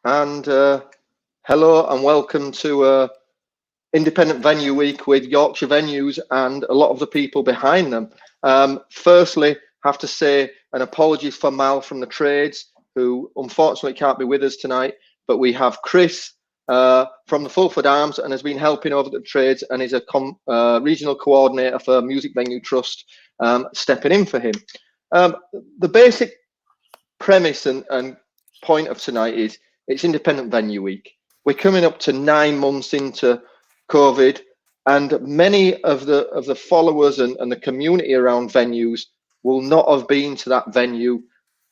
And hello and welcome to Independent Venue Week with Yorkshire Venues and a lot of the people behind them. Firstly, have to say an apologies for Mal from the trades, who unfortunately can't be with us tonight, but we have Chris from the Fulford Arms and has been helping over the trades and is a regional coordinator for Music Venue Trust, stepping in for him. The basic premise and point of tonight is it's Independent Venue Week. We're coming up to 9 months into COVID, and many of the followers and the community around venues will not have been to that venue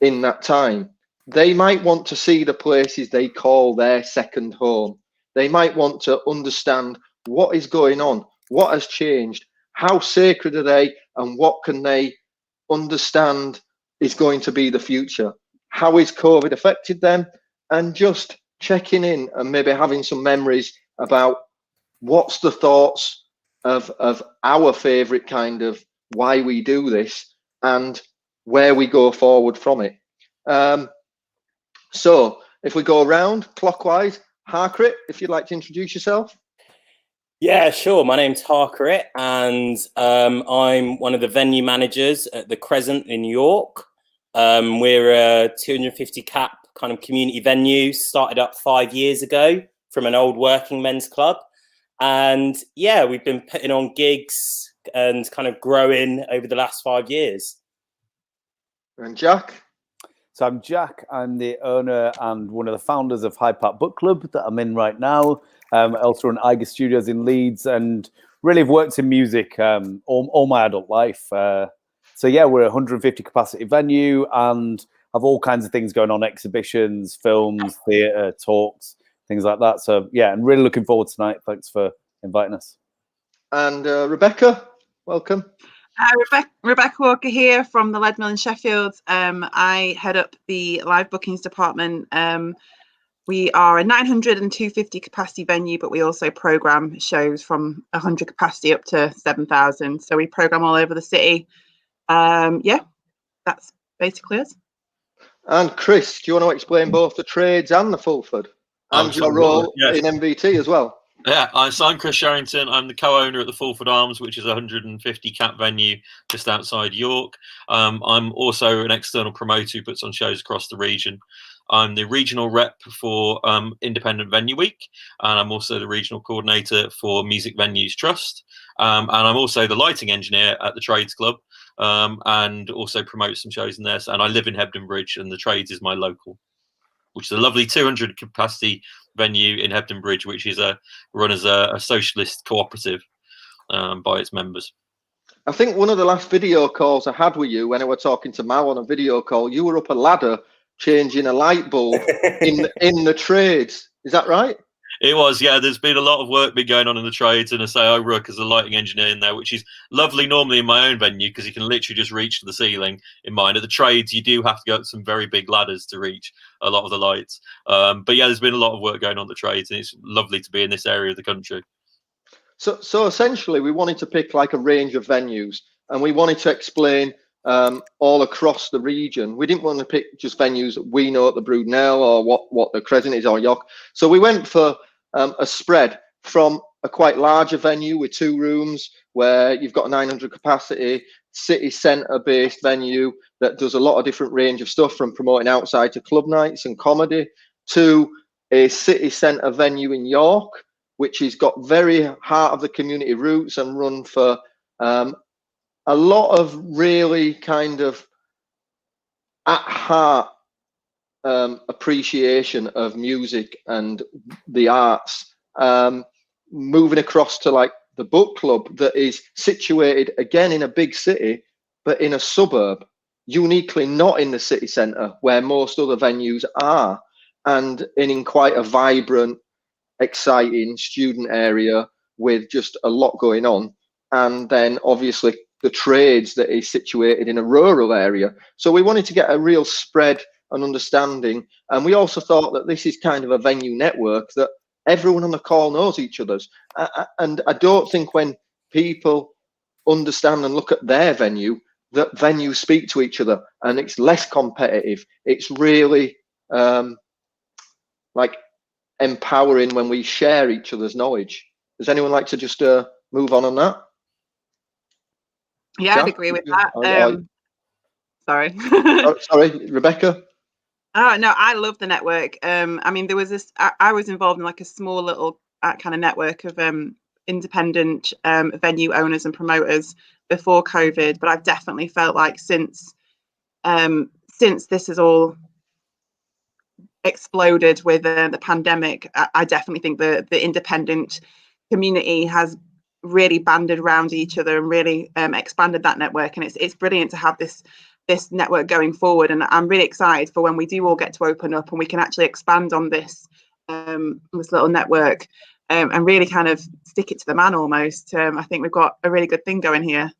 in that time. They might want to see the places they call their second home. They might want to understand what is going on, what has changed, how sacred are they, and what can they understand is going to be the future. How is COVID affected them? And just checking in and maybe having some memories about what's the thoughts of our favourite kind of why we do this and where we go forward from it. So if we go around clockwise, Harkirit, if you'd like to introduce yourself. Yeah, sure. My name's Harkirit, and I'm one of the venue managers at the Crescent in York. We're a 250 cap kind of community venue, started up 5 years ago from an old working men's club. And yeah, we've been putting on gigs and kind of growing over the last 5 years. And Jack? So I'm Jack. I'm the owner and one of the founders of Hyde Book Club that I'm in right now. I also run Hyde Studios in Leeds and really have worked in music all my adult life. So yeah, we're a 150 capacity venue and have all kinds of things going on, exhibitions, films, theatre, talks, things like that. So yeah, I'm really looking forward tonight. Thanks for inviting us. And Rebecca, welcome. Rebecca Walker here from the Leadmill in Sheffield. I head up the live bookings department. We are a 900 and 250 capacity venue, but we also programme shows from 100 capacity up to 7,000. So we programme all over the city. Yeah, that's basically us. And Chris, do you want to explain both the trades and the Fulford and your role in MVT as well? Yeah, so I'm Chris Sherrington. I'm the co-owner at the Fulford Arms, which is a 150 cap venue just outside York. I'm also an external promoter who puts on shows across the region. I'm the regional rep for Independent Venue Week, and I'm also the regional coordinator for Music Venues Trust. And I'm also the lighting engineer at the Trades Club, and also promote some shows in there. And I live in Hebden Bridge, and the Trades is my local, which is a lovely 200 capacity venue in Hebden Bridge, which is run as a socialist cooperative by its members. I think one of the last video calls I had with you, when I was talking to Mal on a video call, you were up a ladder changing a light bulb in the Trades. Is that right? It was, yeah. There's been a lot of work been going on in the Trades, and I say I work as a lighting engineer in there, which is lovely normally in my own venue because you can literally just reach to the ceiling. In mine, at the Trades, you do have to go up some very big ladders to reach a lot of the lights. But yeah, there's been a lot of work going on the Trades, and it's lovely to be in this area of the country. So essentially, we wanted to pick like a range of venues, and we wanted to explain all across the region. We didn't want to pick just venues that we know at the Brudenell or what the Crescent is or York. So we went for a spread from a quite larger venue with 2 rooms where you've got a 900 capacity city centre based venue that does a lot of different range of stuff, from promoting outside to club nights and comedy, to a city centre venue in York, which has got very heart of the community roots and run for a lot of really kind of at heart appreciation of music and the arts. Moving across to like the book club that is situated again in a big city, but in a suburb, uniquely not in the city centre where most other venues are, and in quite a vibrant, exciting student area with just a lot going on. And then obviously the Trades that is situated in a rural area. So we wanted to get a real spread and understanding. And we also thought that this is kind of a venue network that everyone on the call knows each other's. And I don't think when people understand and look at their venue, that venues speak to each other and it's less competitive. It's really like empowering when we share each other's knowledge. Does anyone like to just move on that? Yeah, Jack? I'd agree with that. Sorry. Sorry, Rebecca. Oh no, I love the network. I mean, there was this. I was involved in like a small little kind of network of independent venue owners and promoters before COVID, but I've definitely felt like since this has all exploded with the pandemic, I definitely think the independent community has really banded around each other and really expanded that network, and it's brilliant to have this network going forward. And I'm really excited for when we do all get to open up and we can actually expand on this little network and really kind of stick it to the man almost. I think we've got a really good thing going here.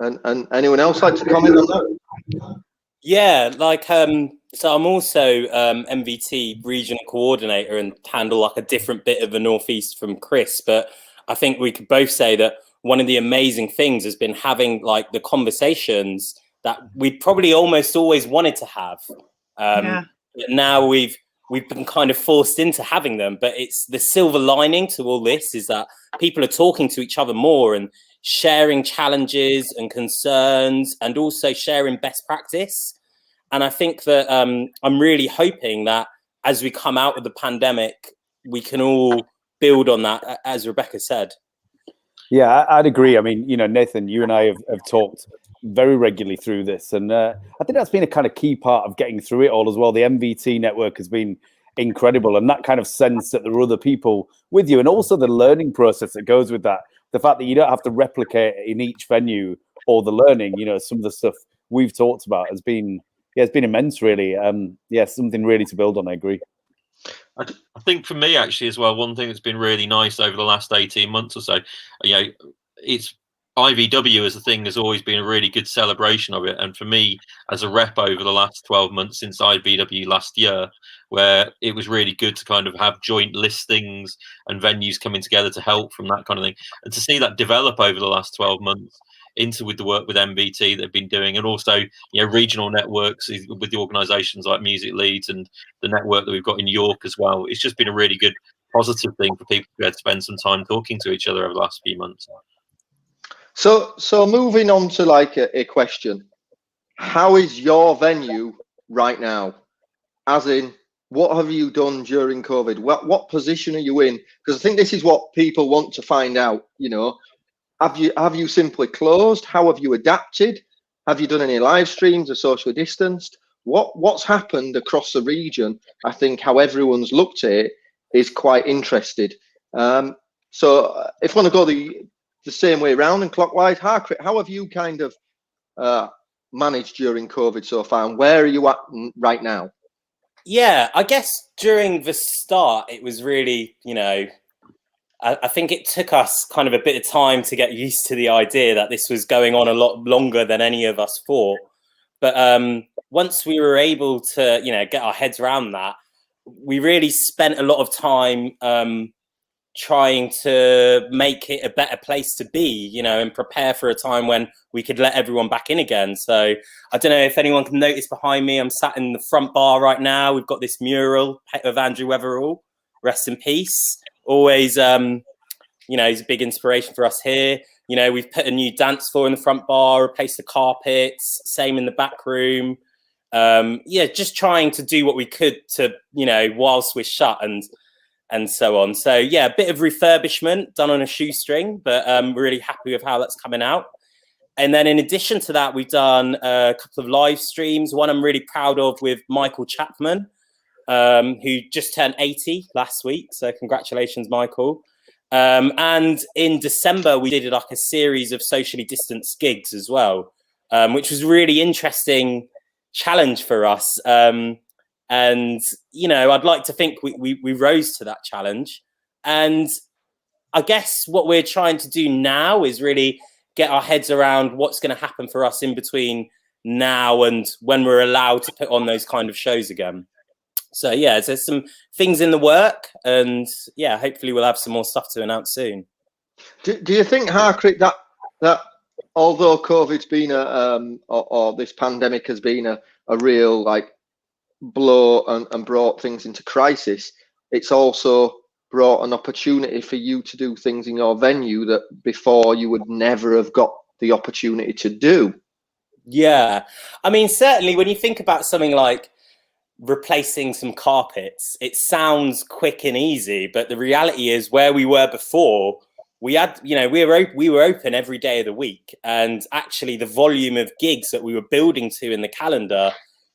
And anyone else like to comment on that? Yeah, like so I'm also MVT regional coordinator and handle like a different bit of the Northeast from Chris, but I think we could both say that one of the amazing things has been having like the conversations that we probably almost always wanted to have. But now we've been kind of forced into having them, but it's the silver lining to all this is that people are talking to each other more and sharing challenges and concerns and also sharing best practice. And I think that I'm really hoping that as we come out of the pandemic, we can all build on that, as Rebecca said. Yeah, I'd agree. I mean, you know, Nathan, you and I have talked very regularly through this. And I think that's been a kind of key part of getting through it all as well. The MVT network has been incredible. And that kind of sense that there are other people with you, and also the learning process that goes with that. The fact that you don't have to replicate in each venue or the learning, you know, some of the stuff we've talked about has been, it's been immense, really. Something really to build on, I agree. I think for me, actually, as well, one thing that's been really nice over the last 18 months or so, you know, it's IVW as a thing has always been a really good celebration of it. And for me, as a rep over the last 12 months since IVW last year, where it was really good to kind of have joint listings and venues coming together to help from that kind of thing. And to see that develop over the last 12 months into with the work with MVT they've been doing, and also, you know, regional networks with the organisations like Music Leeds and the network that we've got in York as well. It's just been a really good positive thing for people to be able to spend some time talking to each other over the last few months. So moving on to like a question, how is your venue right now? As in, what have you done during COVID? What position are you in? Because I think this is what people want to find out. You know, have you simply closed? How have you adapted? Have you done any live streams or socially distanced? What's happened across the region? I think how everyone's looked at it is quite interested. So if I want to go the same way around and clockwise, Harkirit, how have you kind of managed during COVID so far, and where are you at right now? Yeah, I guess during the start, it was really, you know, I think it took us kind of a bit of time to get used to the idea that this was going on a lot longer than any of us thought. But once we were able to, you know, get our heads around that, we really spent a lot of time trying to make it a better place to be, you know, and prepare for a time when we could let everyone back in again. So I don't know if anyone can notice behind me, I'm sat in the front bar right now. We've got this mural of Andrew Weatherall, rest in peace. Always, you know, he's a big inspiration for us here. You know, we've put a new dance floor in the front bar, replaced the carpets, same in the back room. Yeah, just trying to do what we could to, you know, whilst we're shut and so on. So yeah, a bit of refurbishment done on a shoestring, but we're really happy with how that's coming out. And then in addition to that, we've done a couple of live streams. One I'm really proud of with Michael Chapman, who just turned 80 last week. So congratulations, Michael. And in December, we did like a series of socially distanced gigs as well, which was a really interesting challenge for us. And, you know, I'd like to think we rose to that challenge. And I guess what we're trying to do now is really get our heads around what's going to happen for us in between now and when we're allowed to put on those kind of shows again. So, yeah, there's some things in the work, and, yeah, hopefully we'll have some more stuff to announce soon. Do you think, Harkirit, that although COVID's been or this pandemic has been a real, like, blow and brought things into crisis, it's also brought an opportunity for you to do things in your venue that before you would never have got the opportunity to do. Yeah, I mean, certainly when you think about something like replacing some carpets, it sounds quick and easy, but the reality is where we were before, we had, you know, we were open every day of the week, and actually the volume of gigs that we were building to in the calendar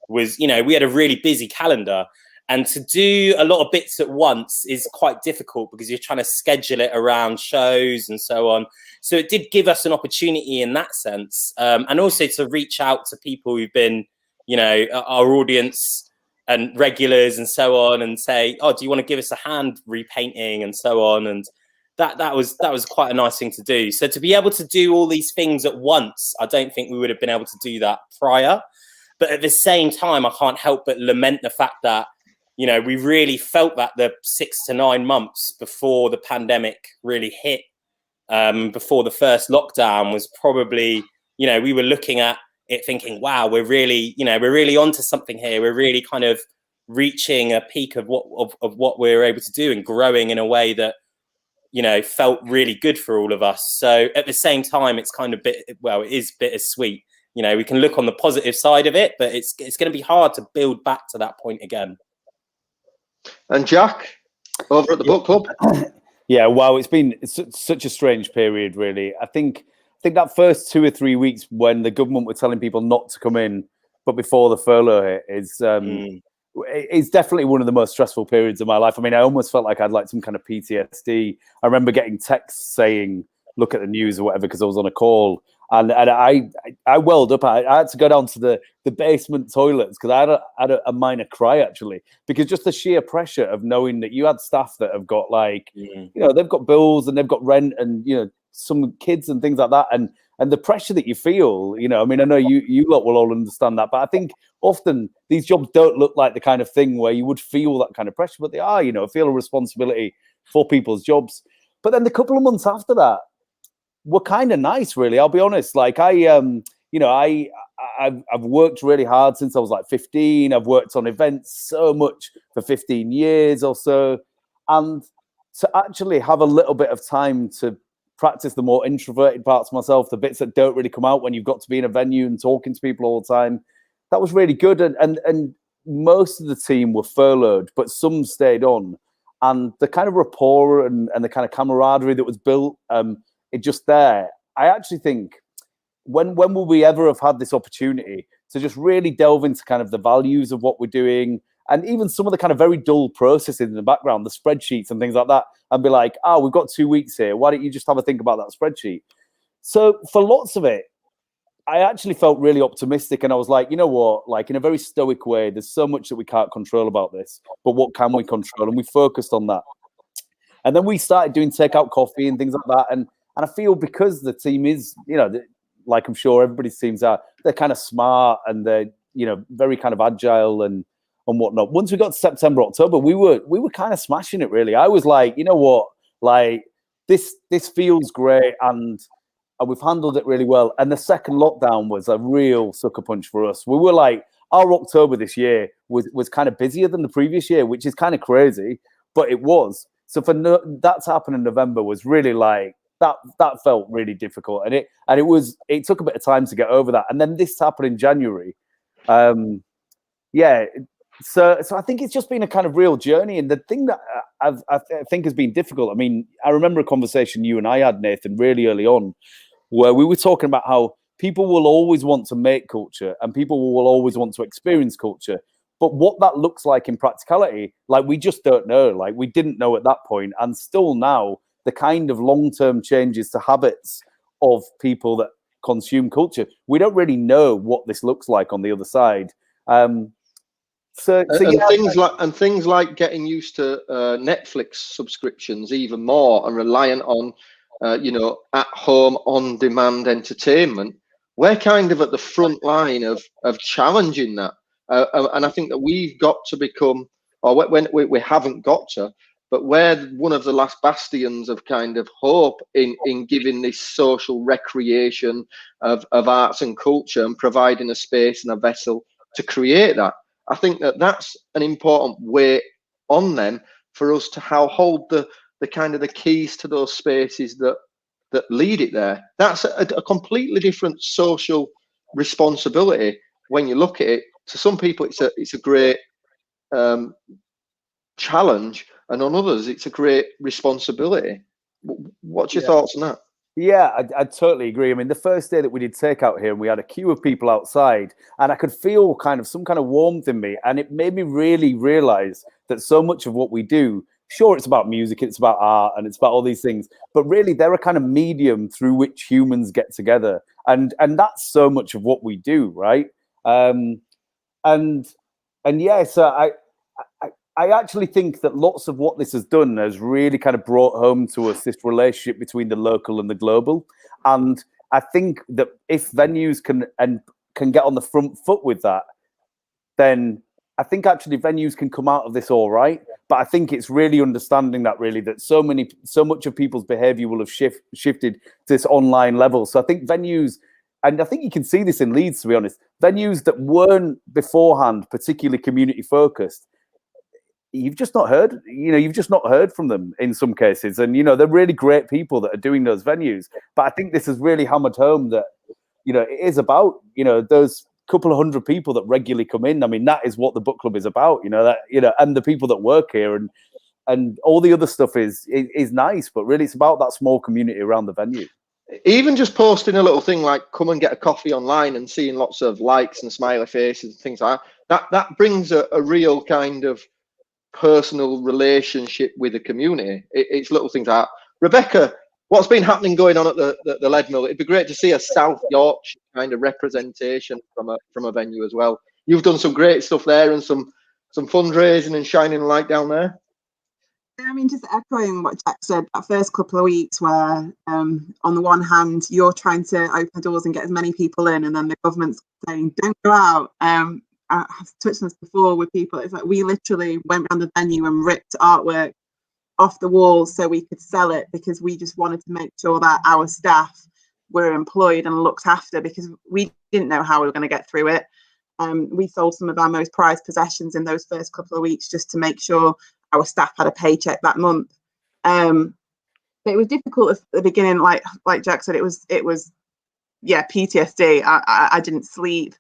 was, you know, we had a really busy calendar, and to do a lot of bits at once is quite difficult because you're trying to schedule it around shows and so on. So it did give us an opportunity in that sense, and also to reach out to people who've been, you know, our audience and regulars and so on, and say, oh, do you want to give us a hand repainting and so on? And that was quite a nice thing to do. So to be able to do all these things at once, I don't think we would have been able to do that prior. But at the same time, I can't help but lament the fact that, you know, we really felt that the 6 to 9 months before the pandemic really hit, before the first lockdown, was probably, you know, we were looking at it thinking, wow, we're really, you know, we're really onto something here. We're really kind of reaching a peak of what we're able to do and growing in a way that, you know, felt really good for all of us. So at the same time, it's kind of it is bittersweet. You know, we can look on the positive side of it, but it's going to be hard to build back to that point again. And Jack, over at the book club. Yeah, wow, it's been such a strange period, really. I think that first 2 or 3 weeks when the government were telling people not to come in, but before the furlough hit, it's definitely one of the most stressful periods of my life. I mean, I almost felt like I'd like some kind of PTSD. I remember getting texts saying, look at the news or whatever, because I was on a call. And I welled up. I had to go down to the basement toilets because I had a minor cry, actually, because just the sheer pressure of knowing that you had staff that have got, like, you know, they've got bills and they've got rent and, you know, some kids and things like that. And the pressure that you feel, you know, I mean, I know you lot will all understand that, but I think often these jobs don't look like the kind of thing where you would feel that kind of pressure, but they are, you know, feel a responsibility for people's jobs. But then the couple of months after that were kind of nice, really. I'll be honest. Like I've worked really hard since I was like 15. I've worked on events so much for 15 years or so. And to actually have a little bit of time to practice the more introverted parts of myself, the bits that don't really come out when you've got to be in a venue and talking to people all the time, that was really good. And most of the team were furloughed, but some stayed on. And the kind of rapport and the kind of camaraderie that was built, it just there. I actually think when will we ever have had this opportunity to just really delve into kind of the values of what we're doing, and even some of the kind of very dull processes in the background, the spreadsheets and things like that, and be like, oh, we've got 2 weeks here. Why don't you just have a think about that spreadsheet? So for lots of it, I actually felt really optimistic. And I was like, you know what, like in a very stoic way, there's so much that we can't control about this, but what can we control? And we focused on that. And then we started doing takeout coffee and things like that. And I feel because the team is, you know, like I'm sure everybody's teams are, they're kind of smart and they're, you know, very kind of agile and whatnot. Once we got to September, October, we were kind of smashing it, really. I was like, you know what, like this feels great and we've handled it really well. And the second lockdown was a real sucker punch for us. We were like, our October this year was kind of busier than the previous year, which is kind of crazy, but it was. So for that to happen in November was really like, that felt really difficult, and it took a bit of time to get over that. And then this happened in January. So I think it's just been a kind of real journey. And the thing that I think has been difficult, I mean, I remember a conversation you and I had, Nathan, really early on, where we were talking about how people will always want to make culture and people will always want to experience culture. But what that looks like in practicality, like we just don't know. Like we didn't know at that point, and still now, the kind of long-term changes to habits of people that consume culture, we don't really know what this looks like on the other side. Things like getting used to Netflix subscriptions even more and reliant on at home on-demand entertainment. We're kind of at the front line of challenging that, and I think that we've got to become, or when we haven't got to, but we're one of the last bastions of kind of hope in giving this social recreation of arts and culture and providing a space and a vessel to create that. I think that that's an important weight on them for us to hold the kind of the keys to those spaces that lead it there. That's a completely different social responsibility when you look at it. To some people, it's a great challenge, and on others, it's a great responsibility. What's your thoughts on that? Yeah, I totally agree. I mean, the first day that we did takeout here, and we had a queue of people outside, and I could feel some kind of warmth in me, and it made me really realize that so much of what we do, sure, it's about music, it's about art, and it's about all these things, but really they're a kind of medium through which humans get together, and that's so much of what we do, right? And yeah, so I actually think that lots of what this has done has really kind of brought home to us this relationship between the local and the global. And I think that if venues can get on the front foot with that, then I think actually venues can come out of this all right. But I think it's really understanding that so much of people's behavior will have shifted to this online level. So I think venues, and I think you can see this in Leeds, to be honest, venues that weren't beforehand particularly community focused, you've just not heard from them in some cases. And, they're really great people that are doing those venues. But I think this has really hammered home that, it is about, those couple of hundred people that regularly come in. I mean, that is what the book club is about, and the people that work here and all the other stuff is nice, but really it's about that small community around the venue. Even just posting a little thing like come and get a coffee online and seeing lots of likes and smiley faces and things like that brings a real kind of personal relationship with the community. It's little things like that. Rebecca, what's been happening going on at the Leadmill? It'd be great to see a South Yorkshire kind of representation from a venue as well. You've done some great stuff there and some fundraising and shining light down there. I mean, just echoing what Jack said, that first couple of weeks where on the one hand you're trying to open the doors and get as many people in, and then the government's saying don't go out. I have touched on this before with people. It's like we literally went around the venue and ripped artwork off the walls so we could sell it, because we just wanted to make sure that our staff were employed and looked after, because we didn't know how we were going to get through it. We sold some of our most prized possessions in those first couple of weeks just to make sure our staff had a paycheck that month. But it was difficult at the beginning, like Jack said. It was PTSD. I didn't sleep.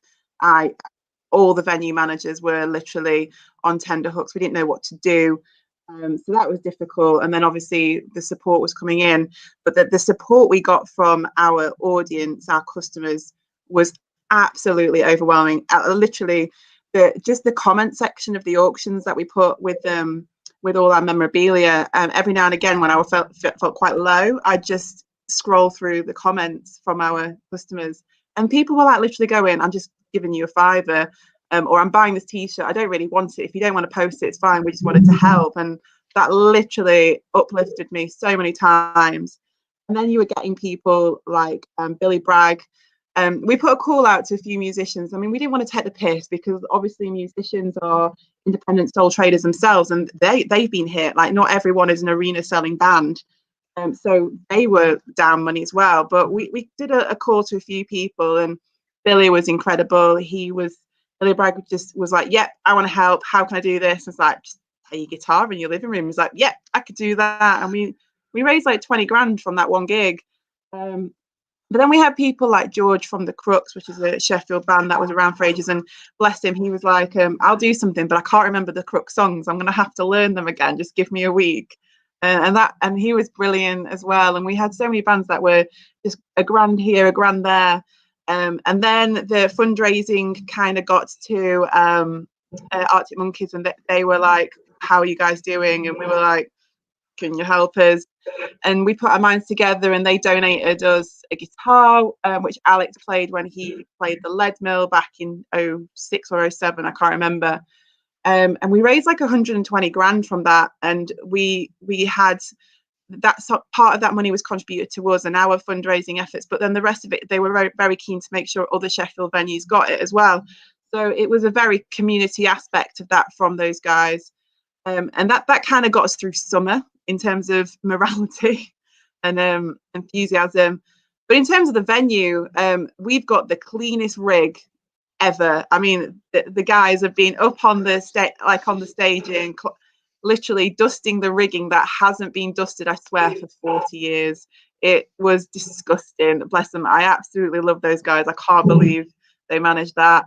All the venue managers were literally on tender hooks. We didn't know what to do. So that was difficult. And then obviously the support was coming in, but the support we got from our audience, our customers, was absolutely overwhelming. Literally the comment section of the auctions that we put with all our memorabilia, every now and again when I felt quite low, I'd just scroll through the comments from our customers, and people were like literally going, I'm just giving you a £5, or I'm buying this t-shirt, I don't really want it, if you don't want to post it, it's fine, we just wanted to help. And that literally uplifted me so many times. And then you were getting people like Billy Bragg. We put a call out to a few musicians. I mean, we didn't want to take the piss, because obviously musicians are independent sole traders themselves, and they've been hit. Like, not everyone is an arena selling band, so they were down money as well. But we did a call to a few people, and Billy was incredible. Billy Bragg just was like, yep, I want to help, how can I do this? It's like, just play your guitar in your living room. He's like, yep, I could do that. And we raised like 20 grand from that one gig. But then we had people like George from the Crooks, which is a Sheffield band that was around for ages, and bless him, he was like, I'll do something, but I can't remember the Crooks songs, I'm going to have to learn them again, just give me a week. And he was brilliant as well. And we had so many bands that were just a grand here, a grand there. And then the fundraising kind of got to Arctic Monkeys, and they were like, how are you guys doing? And we were like, can you help us? And we put our minds together, and they donated us a guitar, which Alex played when he played the Leadmill back in 06 or 07, I can't remember. And we raised like 120 grand from that, and we had that part of that money was contributed to us and our fundraising efforts, but then the rest of it, they were very, very keen to make sure other Sheffield venues got it as well. So it was a very community aspect of that from those guys, and that kind of got us through summer in terms of morality and enthusiasm. But in terms of the venue, we've got the cleanest rig ever. I mean, the guys have been up on the stage and literally dusting the rigging that hasn't been dusted, I swear, for 40 years. It was disgusting. Bless them. I absolutely love those guys. I can't believe they managed that.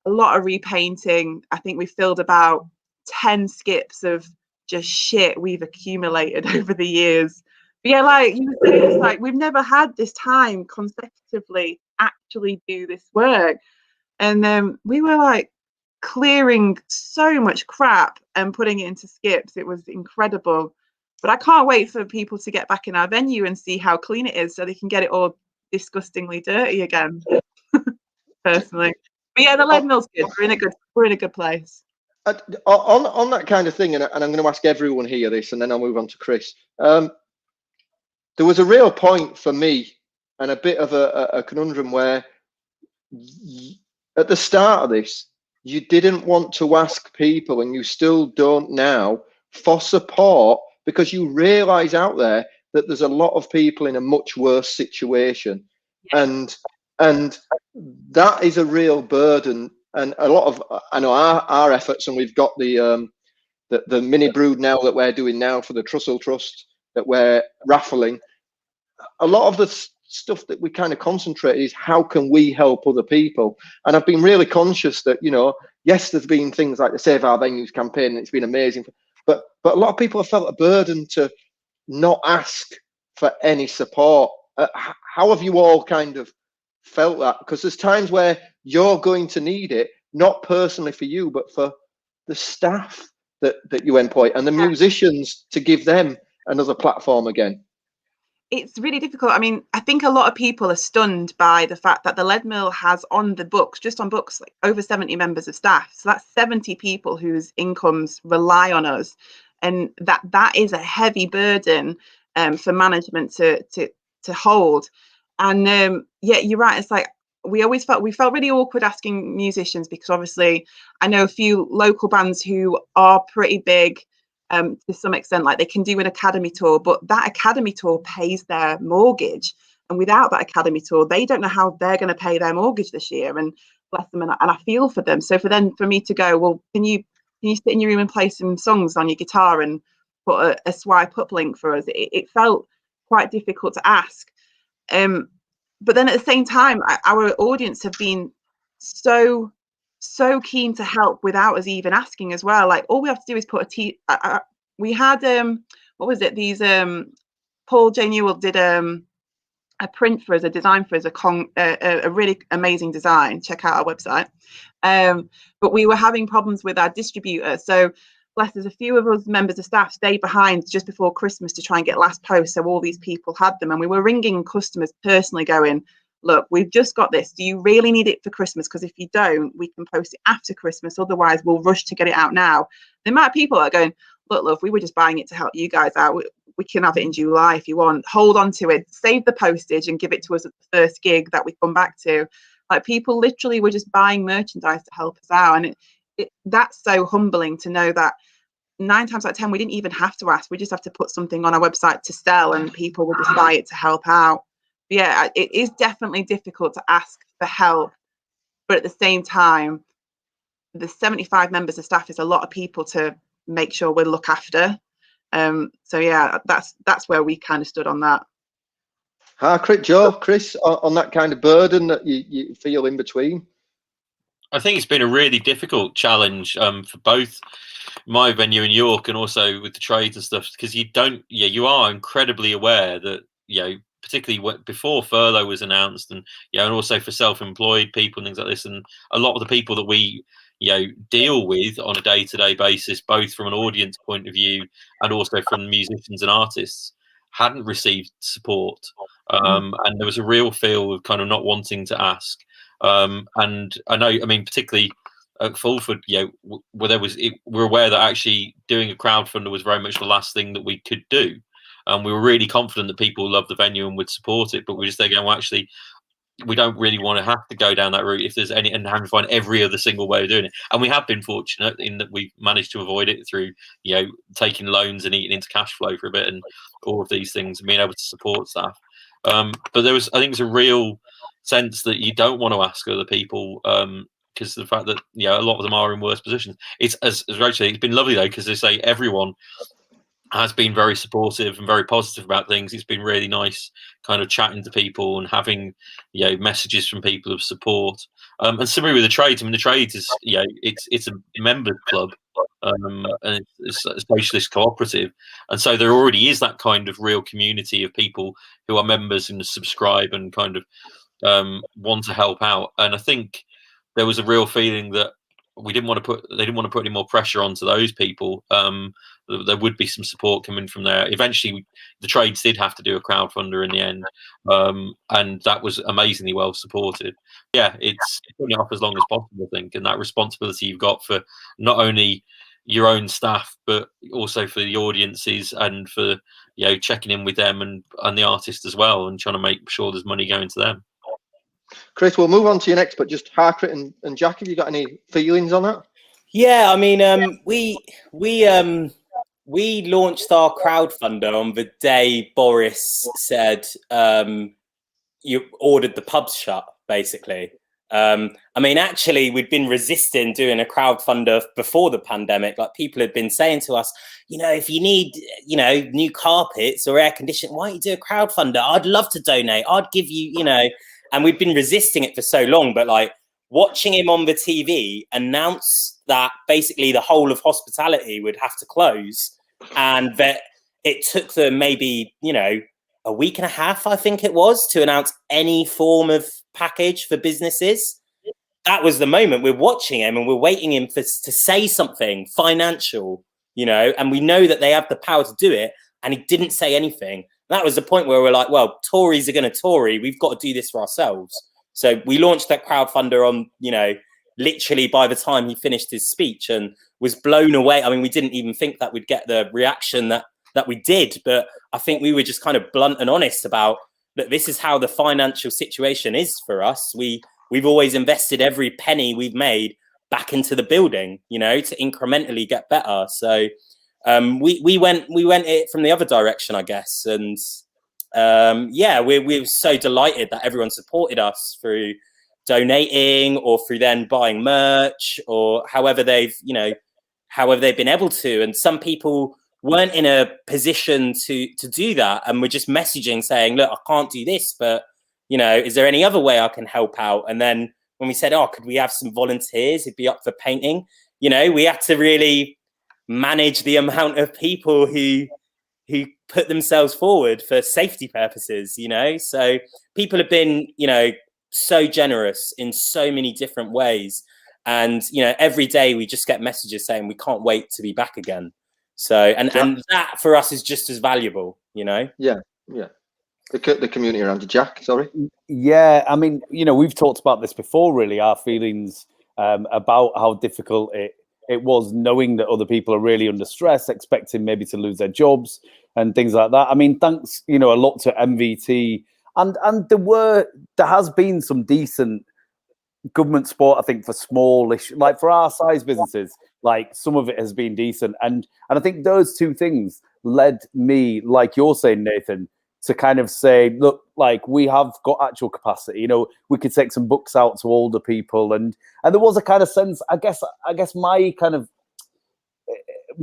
A lot of repainting. I think we filled about 10 skips of just shit we've accumulated over the years. But yeah, like you were saying, it's like we've never had this time consecutively actually do this work. And we were like clearing so much crap and putting it into skips. It was incredible. But I can't wait for people to get back in our venue and see how clean it is so they can get it all disgustingly dirty again. Personally. But yeah, the Leadmill's good. We're in a good place. On that kind of thing, and I'm going to ask everyone here this, and then I'll move on to Chris. There was a real point for me and a bit of a conundrum where at the start of this, you didn't want to ask people, and you still don't now, for support, because you realise out there that there's a lot of people in a much worse situation. Yeah. And that is a real burden. And a lot of, I know our efforts, and we've got the mini Brudenell that we're doing now for the Trussell Trust that we're raffling. A lot of the stuff that we kind of concentrate is how can we help other people? And I've been really conscious that, you know, yes, there's been things like the Save Our Venues campaign, and it's been amazing, but a lot of people have felt a burden to not ask for any support. How have you all kind of felt that? Because there's times where you're going to need it, not personally for you, but for the staff that you employ and the musicians, to give them another platform again. It's really difficult. I mean, I think a lot of people are stunned by the fact that the Leadmill has on the books, just on books, like over 70 members of staff. So that's 70 people whose incomes rely on us. And that is a heavy burden for management to hold. And yeah, you're right. It's like we felt really awkward asking musicians, because obviously I know a few local bands who are pretty big to some extent, like they can do an academy tour, but that academy tour pays their mortgage. And without that academy tour, they don't know how they're going to pay their mortgage this year. And bless them, and I feel for them. So for me to go, well, can you sit in your room and play some songs on your guitar and put a swipe up link for us? It felt quite difficult to ask. But then at the same time, our audience have been so keen to help without us even asking as well. Like all we have to do is put we had what was it? These Paul J. Newell did a print for us, a design for us, a really amazing design. Check out our website. But we were having problems with our distributor. So bless us, a few of us members of staff stayed behind just before Christmas to try and get last posts. So all these people had them, and we were ringing customers personally going, look, we've just got this. Do you really need it for Christmas? Because if you don't, we can post it after Christmas. Otherwise, we'll rush to get it out now. The amount of people that are going, look, love, we were just buying it to help you guys out. We can have it in July if you want. Hold on to it. Save the postage and give it to us at the first gig that we come back to. Like people literally were just buying merchandise to help us out. And that's so humbling to know that 9 times out of 10, we didn't even have to ask. We just have to put something on our website to sell, and people will just buy it to help out. Yeah, it is definitely difficult to ask for help, but at the same time, the 75 members of staff is a lot of people to make sure we look after. So yeah, that's where we kind of stood on that. Harkirit, Joe, Chris, on that kind of burden that you feel in between? I think it's been a really difficult challenge for both my venue in York and also with the trades and stuff, because you are incredibly aware that, particularly before furlough was announced, and and also for self-employed people and things like this, and a lot of the people that we deal with on a day-to-day basis, both from an audience point of view and also from musicians and artists, hadn't received support, and there was a real feel of kind of not wanting to ask. And I know, I mean, particularly at Fulford, where we're aware that actually doing a crowdfunder was very much the last thing that we could do. We were really confident that people loved the venue and would support it, but we're just there going, well, actually, we don't really want to have to go down that route if there's any, and having to find every other single way of doing it. And we have been fortunate in that we've managed to avoid it through, taking loans and eating into cash flow for a bit and all of these things and being able to support staff. But I think there's a real sense that you don't want to ask other people, because the fact that a lot of them are in worse positions. It's as Rachel said, it's been lovely though, because they say everyone has been very supportive and very positive about things. It's been really nice kind of chatting to people and having messages from people of support. And similarly with the trades, I mean the trades is it's a members club, and it's a socialist cooperative, and so there already is that kind of real community of people who are members and subscribe and kind of want to help out. And I think there was a real feeling that they didn't want to put any more pressure onto those people. There would be some support coming from there. Eventually, the trades did have to do a crowdfunder in the end, and that was amazingly well supported. Yeah, it's putting it off as long as possible, I think, and that responsibility you've got for not only your own staff but also for the audiences and for checking in with them and the artists as well, and trying to make sure there's money going to them. Chris, we'll move on to your next, but just Harkirit and Jack, have you got any feelings on that? Yeah, I mean, we launched our crowdfunder on the day Boris said you ordered the pubs shut, basically. I mean, actually, we'd been resisting doing a crowdfunder before the pandemic. Like, people had been saying to us, if you need, new carpets or air conditioning, why don't you do a crowdfunder? I'd love to donate. I'd give you, and we'd been resisting it for so long. But like, watching him on the TV announce that basically the whole of hospitality would have to close, and that it took them maybe, a week and a half, I think it was, to announce any form of package for businesses. That was the moment. We're watching him and we're waiting him to say something financial, and we know that they have the power to do it, and he didn't say anything. That was the point where we're like, well, Tories are going to Tory. We've got to do this for ourselves. So we launched that crowdfunder on, literally by the time he finished his speech, and was blown away. I mean, we didn't even think that we'd get the reaction that we did, but I think we were just kind of blunt and honest about that. This is how the financial situation is for us. We've always invested every penny we've made back into the building, to incrementally get better. So we went it from the other direction, I guess. And we were so delighted that everyone supported us through donating or through then buying merch or however they've been able to. And some people weren't in a position to do that, and we're just messaging saying, look, I can't do this, but is there any other way I can help out? And then when we said, could we have some volunteers who'd be up for painting, we had to really manage the amount of people who put themselves forward for safety purposes, so people have been so generous in so many different ways, and every day we just get messages saying we can't wait to be back again. So and that for us is just as valuable, Yeah. The community around you, Jack. Sorry. Yeah, I mean, we've talked about this before. Really, our feelings about how difficult it was, knowing that other people are really under stress, expecting maybe to lose their jobs and things like that. I mean, thanks, a lot to MVT, and there has been some decent government support, I think, for smallish, like for our size businesses. Like, some of it has been decent, and I think those two things led me, like you're saying, Nathan, to kind of say, look, like, we have got actual capacity. We could take some books out to older people, and there was a kind of sense. I guess my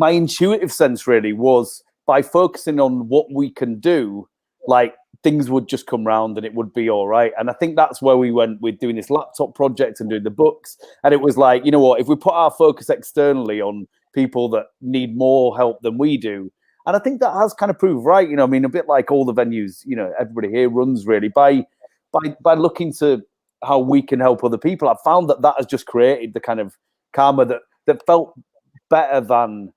intuitive sense really was, by focusing on what we can do, like, things would just come round and it would be all right. And I think that's where we went with doing this laptop project and doing the books. And it was like, what, if we put our focus externally on people that need more help than we do, and I think that has kind of proved right. I mean, a bit like all the venues, everybody here runs really by looking to how we can help other people. I've found that has just created the kind of karma that felt better than,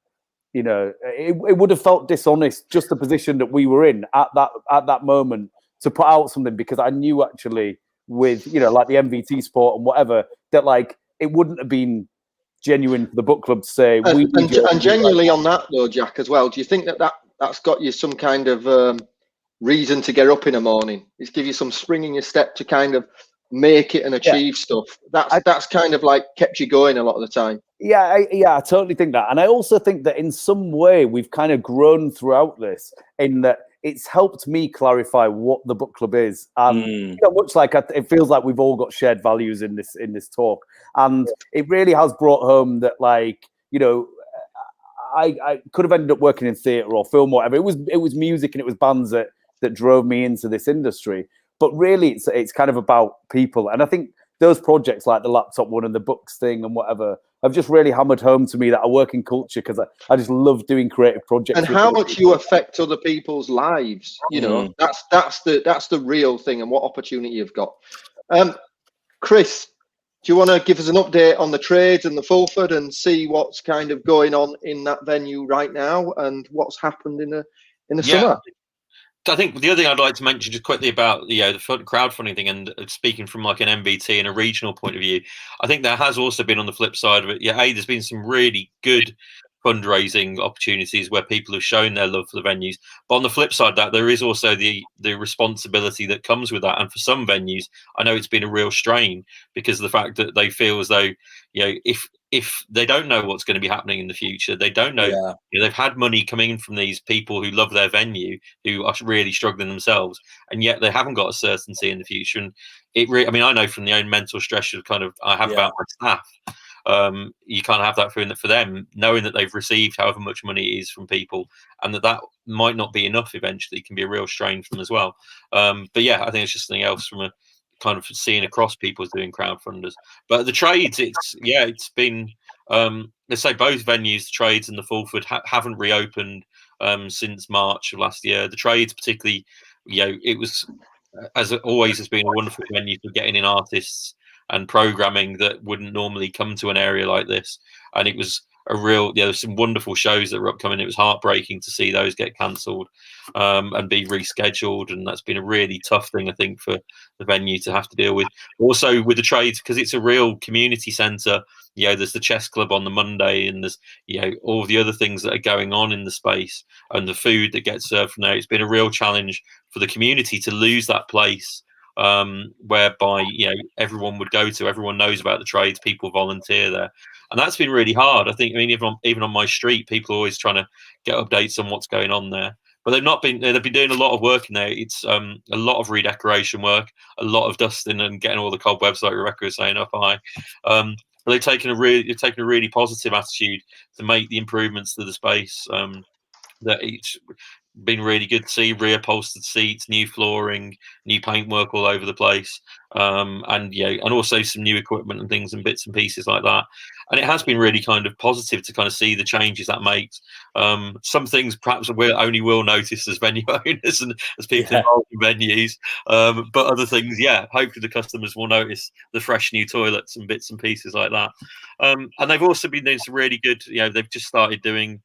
it would have felt dishonest, just the position that we were in at that moment, to put out something, because I knew actually with, like the MVT sport and whatever, that like it wouldn't have been genuine for the book club to say. And genuinely on that though, Jack, as well, do you think that's got you some kind of reason to get up in the morning? It's give you some spring in your step to kind of make it and achieve stuff. That's kind of like kept you going a lot of the time. I totally think that. And I also think that in some way we've kind of grown throughout this, in that it's helped me clarify what the book club is. And much like it feels like we've all got shared values in this talk, and it really has brought home that, like, I could have ended up working in theatre or film or whatever. It was music and it was bands that drove me into this industry. But really, it's kind of about people. And I think those projects like the laptop one and the books thing and whatever have just really hammered home to me that I work in culture, because I just love doing creative projects. And how much you affect other people's lives, that's the real thing, and what opportunity you've got. Chris, do you want to give us an update on the trades and the Fulford and see what's kind of going on in that venue right now and what's happened in the summer? I think the other thing I'd like to mention just quickly about the crowdfunding thing, and speaking from like an MBT and a regional point of view, I think there has also been, on the flip side of it, there's been some really good fundraising opportunities where people have shown their love for the venues. But on the flip side of that, there is also the responsibility that comes with that. And for some venues, I know it's been a real strain because of the fact that they feel as though, if they don't know what's going to be happening in the future, they don't know. They've had money coming in from these people who love their venue, who are really struggling themselves, and yet they haven't got a certainty in the future. And I know from the own mental stress of I have about my staff. You kind of have that feeling that for them, knowing that they've received however much money it is from people, and that might not be enough eventually, can be a real strain for them as well. I think it's just something else from a kind of seeing across people doing crowdfunders. But the trades, it's been, let's say both venues, the trades and the Fulford, haven't reopened since March of last year. The trades particularly, it was, as it always has been, a wonderful venue for getting in artists and programming that wouldn't normally come to an area like this. And it was a real, there's some wonderful shows that were upcoming. It was heartbreaking to see those get cancelled and be rescheduled. And that's been a really tough thing, I think, for the venue to have to deal with. Also with the trades, because it's a real community centre, there's the chess club on the Monday, and there's, all of the other things that are going on in the space and the food that gets served from there. It's been a real challenge for the community to lose that place whereby everyone would go to. Everyone knows about the trades, people volunteer there, and that's been really hard. I think, even on my street, people are always trying to get updates on what's going on there, but they've been doing a lot of work in there. It's a lot of redecoration work, a lot of dusting and getting all the cobwebs, like Rebecca was saying, up high. But they've taken a really positive attitude to make the improvements to the space. That it's been really good to see reupholstered seats, new flooring, new paintwork all over the place, and also some new equipment and things and bits and pieces like that. And it has been really kind of positive to kind of see the changes that makes. Some things perhaps we'll notice as venue owners and as people involved in venues, but other things, hopefully the customers will notice the fresh new toilets and bits and pieces like that. And they've also been doing some really good, they've just started doing,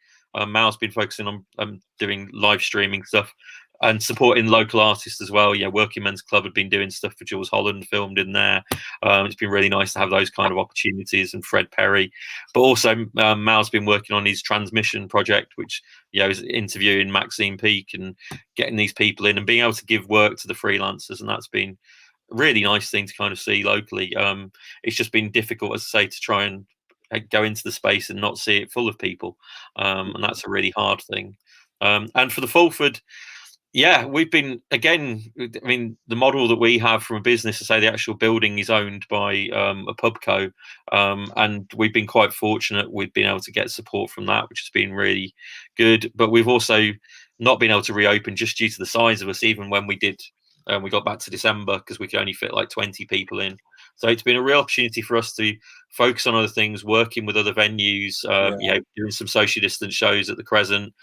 Mal's been focusing on doing live streaming stuff and supporting local artists as well. Working Men's Club had been doing stuff for Jules Holland, filmed in there. It's been really nice to have those kind of opportunities, and Fred Perry. But also Mal's been working on his transmission project, which is interviewing Maxine Peake and getting these people in and being able to give work to the freelancers, and that's been a really nice thing to kind of see locally. It's just been difficult, as I say, to try and go into the space and not see it full of people, and that's a really hard thing. And for the Fulford, we've been, again, the model that we have from a business, to say the actual building is owned by a pubco, and we've been quite fortunate. We've been able to get support from that, which has been really good. But we've also not been able to reopen just due to the size of us, even when we did. We got back to December because we could only fit like 20 people in. So it's been a real opportunity for us to focus on other things, working with other venues, doing some social distance shows at the Crescent,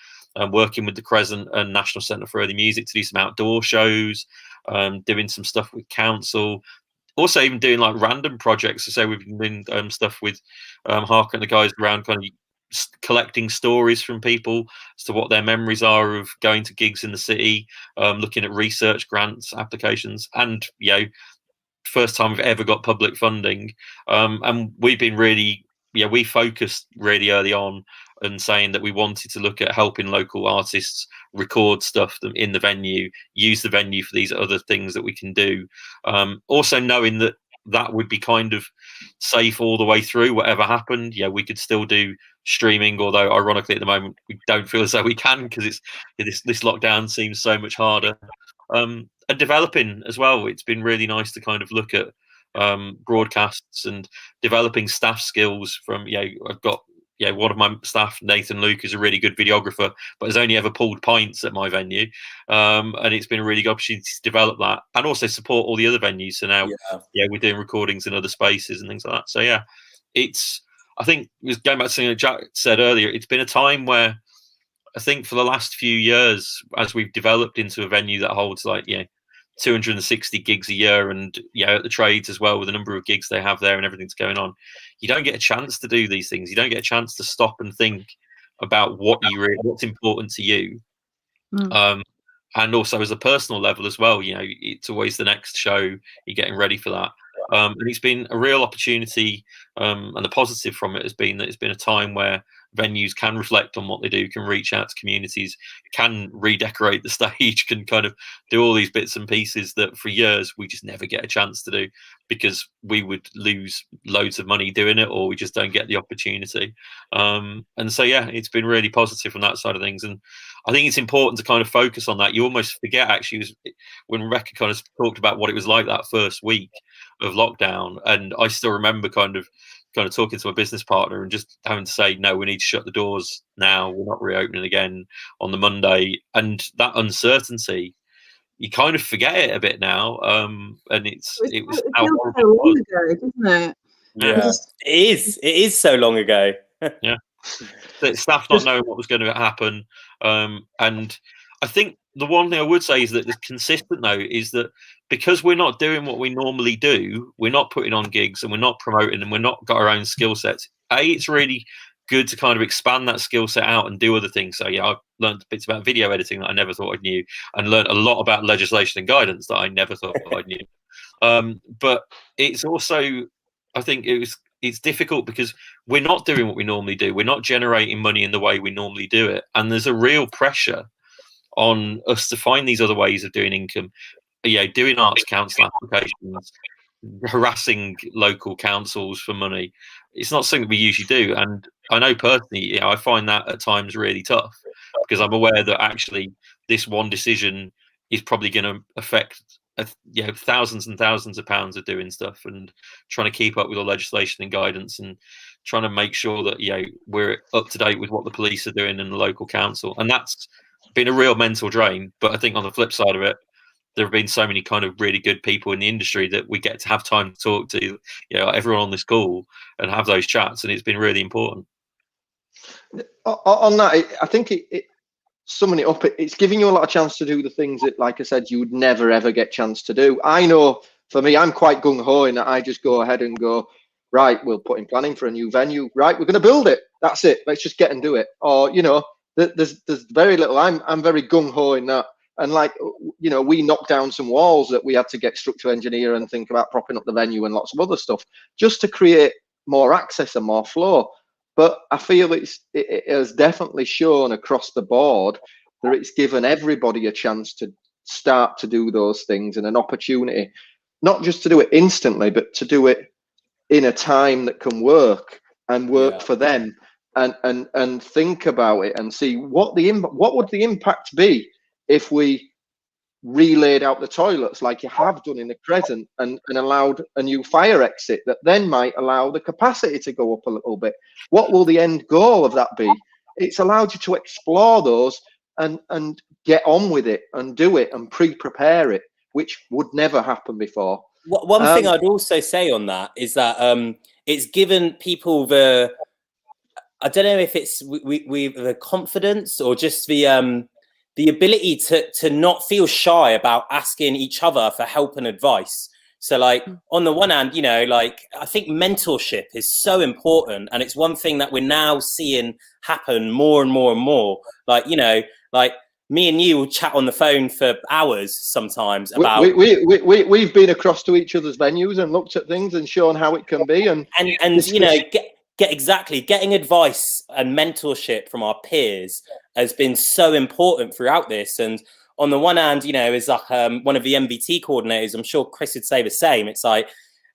working with the Crescent and National Centre for Early Music to do some outdoor shows, doing some stuff with council, also even doing like random projects. So we've been doing stuff with Harkirit and the guys around, kind of collecting stories from people as to what their memories are of going to gigs in the city, looking at research grants applications, and first time we've ever got public funding, and we've been really we focused really early on and saying that we wanted to look at helping local artists record stuff in the venue, use the venue for these other things that we can do, also knowing that that would be kind of safe all the way through, whatever happened. Yeah, we could still do streaming, although ironically at the moment we don't feel as though we can, because this lockdown seems so much harder. And developing as well, it's been really nice to kind of look at broadcasts and developing staff skills from, I've got one of my staff, Nathan Luke, is a really good videographer, but has only ever pulled pints at my venue. And it's been a really good opportunity to develop that and also support all the other venues. So now, we're doing recordings in other spaces and things like that. So I think it was going back to something that Jack said earlier, it's been a time where I think for the last few years, as we've developed into a venue that holds 260 gigs a year, and at the trades as well, with the number of gigs they have there and everything's going on, you don't get a chance to do these things. You don't get a chance to stop and think about what's important to you. And also as a personal level as well, it's always the next show, you're getting ready for that. And it's been a real opportunity, and the positive from it has been that it's been a time where venues can reflect on what they do, can reach out to communities, can redecorate the stage, can kind of do all these bits and pieces that for years we just never get a chance to do because we would lose loads of money doing it, or we just don't get the opportunity. And so it's been really positive from that side of things, and I think it's important to kind of focus on that. You almost forget actually when Rebecca kind of talked about what it was like that first week of lockdown, and I still remember kind of talking to my business partner and just having to say, no, we need to shut the doors now, we're not reopening again on the Monday. And that uncertainty, you kind of forget it a bit now. And it was how horrible so long ago, doesn't it? Yeah, it is so long ago. Yeah, the staff not knowing what was going to happen. And I think the one thing I would say is that the consistent though is that because we're not doing what we normally do, we're not putting on gigs and we're not promoting and we're not got our own skill sets. It's really good to kind of expand that skill set out and do other things. So I've learned bits about video editing that I never thought I knew, and learned a lot about legislation and guidance that I never thought I knew. But it's also, I think it's difficult because we're not doing what we normally do. We're not generating money in the way we normally do it. And there's a real pressure on us to find these other ways of doing income, doing arts council applications, harassing local councils for money. It's not something we usually do. And I know personally, I find that at times really tough because I'm aware that actually this one decision is probably going to affect thousands and thousands of pounds of doing stuff and trying to keep up with all legislation and guidance and trying to make sure that we're up to date with what the police are doing in the local council. And that's been a real mental drain. But I think on the flip side of it, there have been so many kind of really good people in the industry that we get to have time to talk to everyone on this call and have those chats, and it's been really important. On that, I think it summing it up, it's giving you a lot of chance to do the things that, like I said, you would never ever get chance to do. I know for me, I'm quite gung-ho in that I just go ahead and go, right, we'll put in planning for a new venue, right, we're going to build it, that's it, let's just get and do it. Or there's very little. I'm very gung-ho in that. And we knocked down some walls that we had to get structural engineer and think about propping up the venue and lots of other stuff just to create more access and more flow. But I feel it has definitely shown across the board that it's given everybody a chance to start to do those things and an opportunity, not just to do it instantly, but to do it in a time that can work for them, and think about it and see what would the impact be if we relayed out the toilets like you have done in the Crescent and allowed a new fire exit that then might allow the capacity to go up a little bit. What will the end goal of that be? It's allowed you to explore those and get on with it and do it and pre-prepare it, which would never happen before. One thing I'd also say on that is that it's given people I don't know if it's the confidence or just the ability to not feel shy about asking each other for help and advice. So on the one hand, I think mentorship is so important, and it's one thing that we're now seeing happen more and more and more. Me and you will chat on the phone for hours sometimes about. We've been across to each other's venues and looked at things and shown how it can be, and getting advice and mentorship from our peers has been so important throughout this. And on the one hand, as one of the MVT coordinators, I'm sure Chris would say the same. It's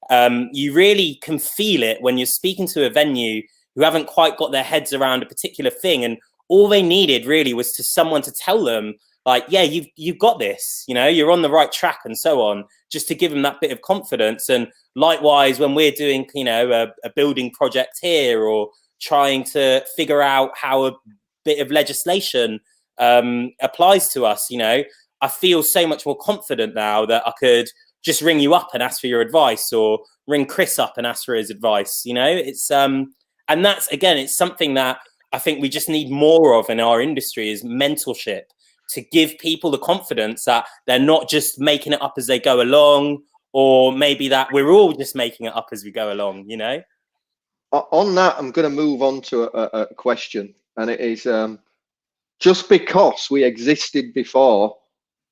You really can feel it when you're speaking to a venue who haven't quite got their heads around a particular thing, and all they needed really was to someone to tell them, like, yeah, you've got this, you're on the right track and so on, just to give them that bit of confidence. And likewise, when we're doing, a building project here, or trying to figure out how a bit of legislation applies to us, I feel so much more confident now that I could just ring you up and ask for your advice, or ring Chris up and ask for his advice. It's and that's, again, it's something that I think we just need more of in our industry, is mentorship, to give people the confidence that they're not just making it up as they go along, or maybe that we're all just making it up as we go along. On that, I'm going to move on to a question, and it is, just because we existed before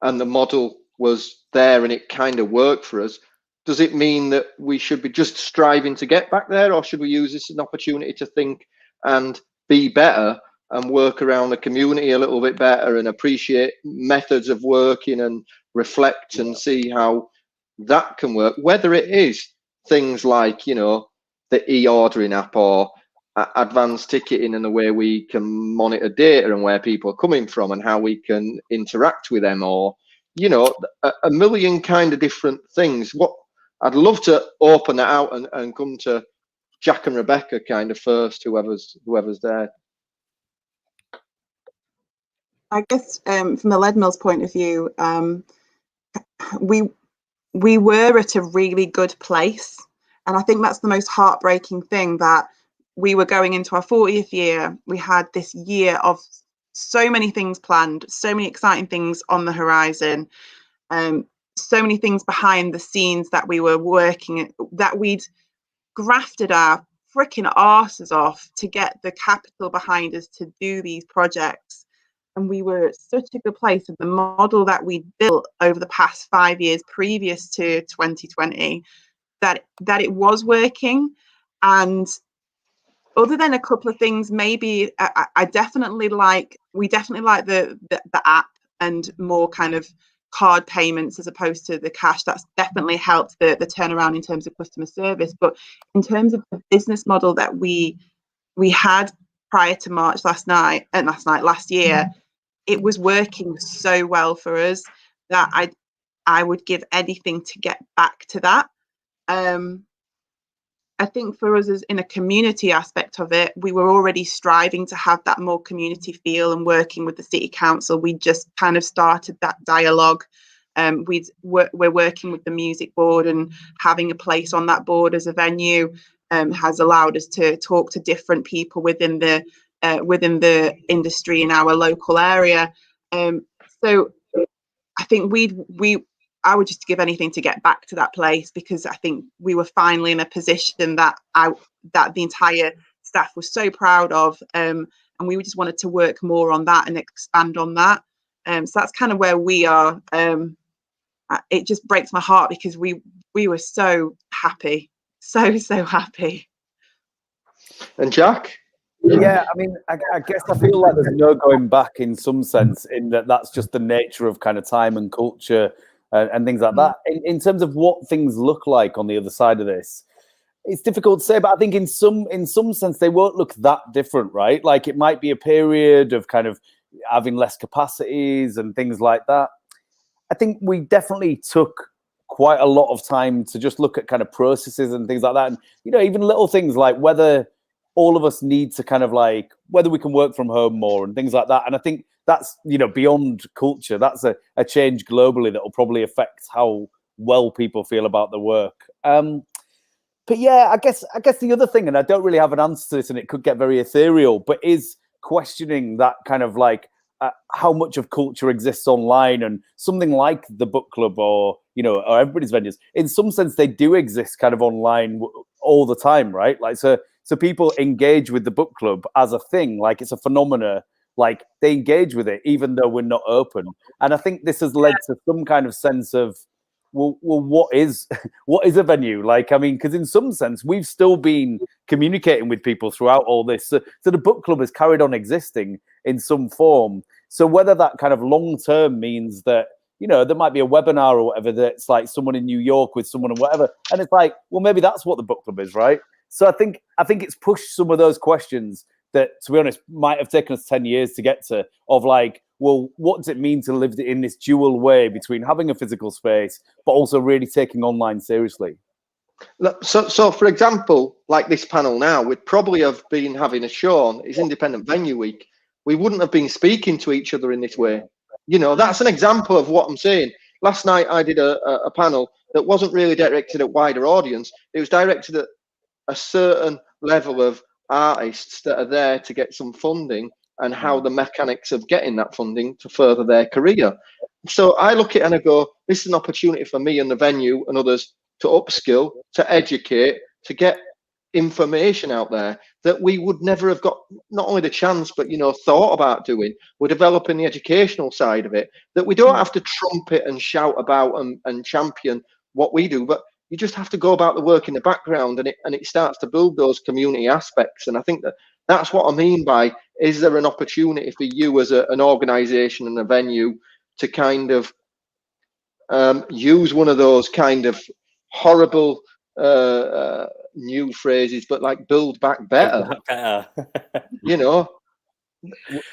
and the model was there and it kind of worked for us, does it mean that we should be just striving to get back there, or should we use this as an opportunity to think and be better and work around the community a little bit better, and appreciate methods of working and reflect and see how that can work? Whether it is things like, the e-ordering app, or advanced ticketing, and the way we can monitor data and where people are coming from and how we can interact with them, or a million kind of different things. What I'd love to open that out and come to Jack and Rebecca kind of first, whoever's there. I guess from the Leadmill's point of view, we were at a really good place, and I think that's the most heartbreaking thing, that we were going into our 40th year. We had this year of so many things planned, so many exciting things on the horizon, so many things behind the scenes that we were working, that we'd grafted our freaking arses off to get the capital behind us to do these projects. And we were at such a good place of the model that we built over the past 5 years previous to 2020, that it was working. And other than a couple of things, maybe we definitely like the app and more kind of card payments as opposed to the cash. That's definitely helped the turnaround in terms of customer service. But in terms of the business model that we had prior to March last year, it was working so well for us that I would give anything to get back to that. I think for us, as in a community aspect of it, we were already striving to have that more community feel, and working with the city council, we just kind of started that dialogue. We're working with the music board, and having a place on that board as a venue has allowed us to talk to different people within the industry in our local area. So I think I would just give anything to get back to that place, because I think we were finally in a position that the entire staff was so proud of, and we just wanted to work more on that and expand on that. So that's kind of where we are. It just breaks my heart, because we were so happy, so happy. And Jack? Yeah, I mean, I guess I feel like there's no going back in some sense, in that's just the nature of kind of time and culture and things like that. In terms of what things look like on the other side of this, it's difficult to say, but I think in some sense they won't look that different, right? Like, it might be a period of kind of having less capacities and things like that. I think we definitely took quite a lot of time to just look at kind of processes and things like that. And, even little things like whether all of us need to kind of like, whether we can work from home more and things like that. And I think that's, beyond culture. That's a change globally that will probably affect how well people feel about the work. But yeah, I guess the other thing, and I don't really have an answer to this, and it could get very ethereal, but is questioning that kind of like how much of culture exists online, and something like the book club or everybody's venues. In some sense, they do exist kind of online all the time, right? Like, so people engage with the book club as a thing, like it's a phenomena, like they engage with it even though we're not open. And I think this has led to some kind of sense of, well, what is a venue? Like, I mean, because in some sense, we've still been communicating with people throughout all this. So the book club has carried on existing in some form. So whether that kind of long term means that, you know, there might be a webinar or whatever that's like someone in New York with someone or whatever, and it's like, well, maybe that's what the book club is, right? So I think it's pushed some of those questions that, to be honest, might have taken us 10 years to get to, of like, well, what does it mean to live in this dual way between having a physical space but also really taking online seriously? So for example, like this panel now, we'd probably have been having a show on It's Independent Venue Week. We wouldn't have been speaking to each other in this way. You know, that's an example of what I'm saying. Last night I did a panel that wasn't really directed at wider audience. It was directed at a certain level of artists that are there to get some funding and how the mechanics of getting that funding to further their career. So I look at it and I go, this is an opportunity for me and the venue and others to upskill, to educate, to get information out there that we would never have got not only the chance, but, you know, thought about doing. We're developing the educational side of it, that we don't have to trumpet and shout about and champion what we do, but you just have to go about the work in the background, and it starts to build those community aspects. And I think that's what I mean by, is there an opportunity for you as an organisation and a venue to kind of use one of those kind of horrible new phrases, but like build back better. You know,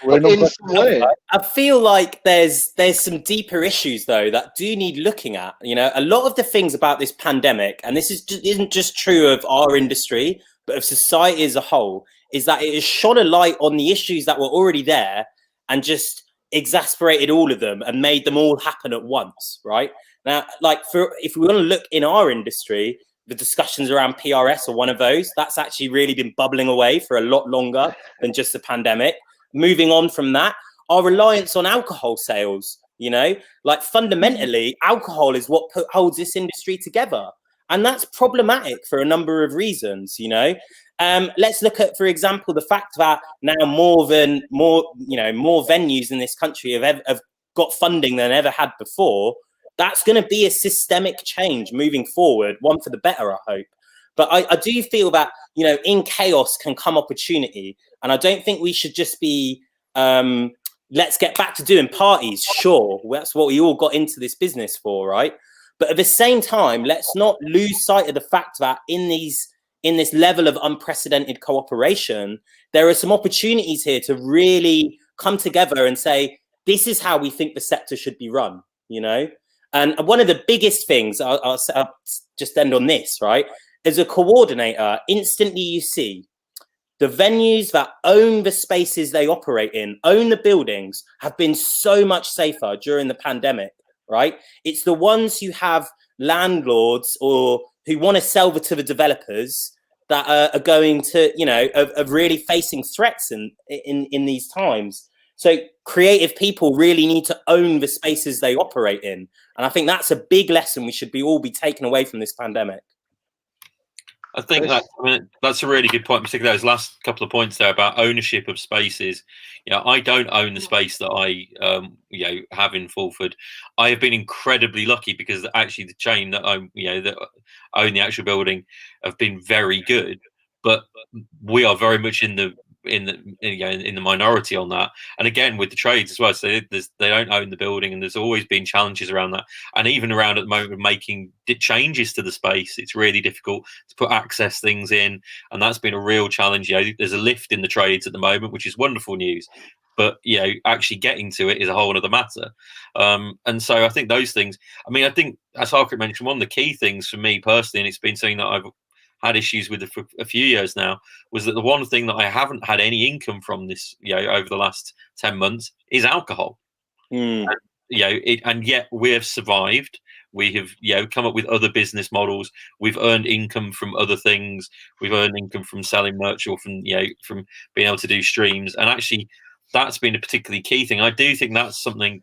in some way. I feel like there's some deeper issues though that do need looking at. You know, a lot of the things about this pandemic, and this isn't just true of our industry, but of society as a whole, is that it has shone a light on the issues that were already there and just exasperated all of them and made them all happen at once, right? Now, like, if we want to look in our industry, the discussions around PRS are one of those. That's actually really been bubbling away for a lot longer than just the pandemic. Moving on from that, our reliance on alcohol sales, you know, like fundamentally, alcohol is what holds this industry together. And that's problematic for a number of reasons, you know. Let's look at, for example, the fact that now more venues in this country have got funding than ever had before. That's going to be a systemic change moving forward, one for the better, I hope. But I do feel that, you know, in chaos can come opportunity. And I don't think we should just be, let's get back to doing parties. Sure, that's what we all got into this business for, right? But at the same time, let's not lose sight of the fact that in this level of unprecedented cooperation, there are some opportunities here to really come together and say, this is how we think the sector should be run, you know? And one of the biggest things, I'll just end on this, right? As a coordinator, instantly you see the venues that own the spaces they operate in, own the buildings, have been so much safer during the pandemic, right? It's the ones who have landlords or who want to sell to the developers that are going to, you know, are really facing threats in these times. So creative people really need to own the spaces they operate in. And I think that's a big lesson we should all be taken away from this pandemic. I think that's a really good point, particularly those last couple of points there about ownership of spaces. You know, I don't own the space that I have in Fulford. I have been incredibly lucky because actually the chain that that own the actual building have been very good, but we are very much in the minority on that. And again with the trades as well, so they don't own the building, and there's always been challenges around that. And even around at the moment of making changes to the space, it's really difficult to put access things in, and that's been a real challenge. You know, there's a lift in the trades at the moment, which is wonderful news, but you know, actually getting to it is a whole other matter. And so I think those things, I mean, I think as Harkirit mentioned, one of the key things for me personally, and it's been something that I've had issues with it for a few years now, was that the one thing that I haven't had any income from this, you know, over the last 10 months is alcohol. And, you know, and yet we have survived. We have, you know, come up with other business models. We've earned income from other things. We've earned income from selling merch or from, you know, from being able to do streams. And actually, that's been a particularly key thing. I do think that's something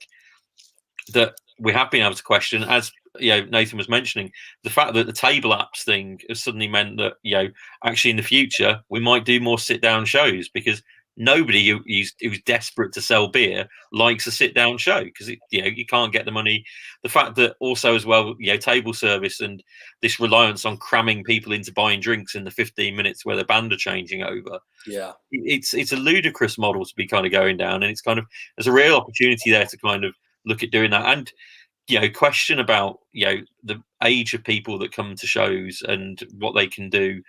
that we have been able to question, as you know, Nathan was mentioning, the fact that the table apps thing has suddenly meant that, you know, actually in the future we might do more sit down shows, because nobody who's desperate to sell beer likes a sit down show, because you know, you can't get the money. The fact that also as well, you know, table service and this reliance on cramming people into buying drinks in the 15 minutes where the band are changing over. Yeah, it's a ludicrous model to be kind of going down, and it's kind of, there's a real opportunity there to kind of look at doing that. And question about the age of people that come to shows and what they can do.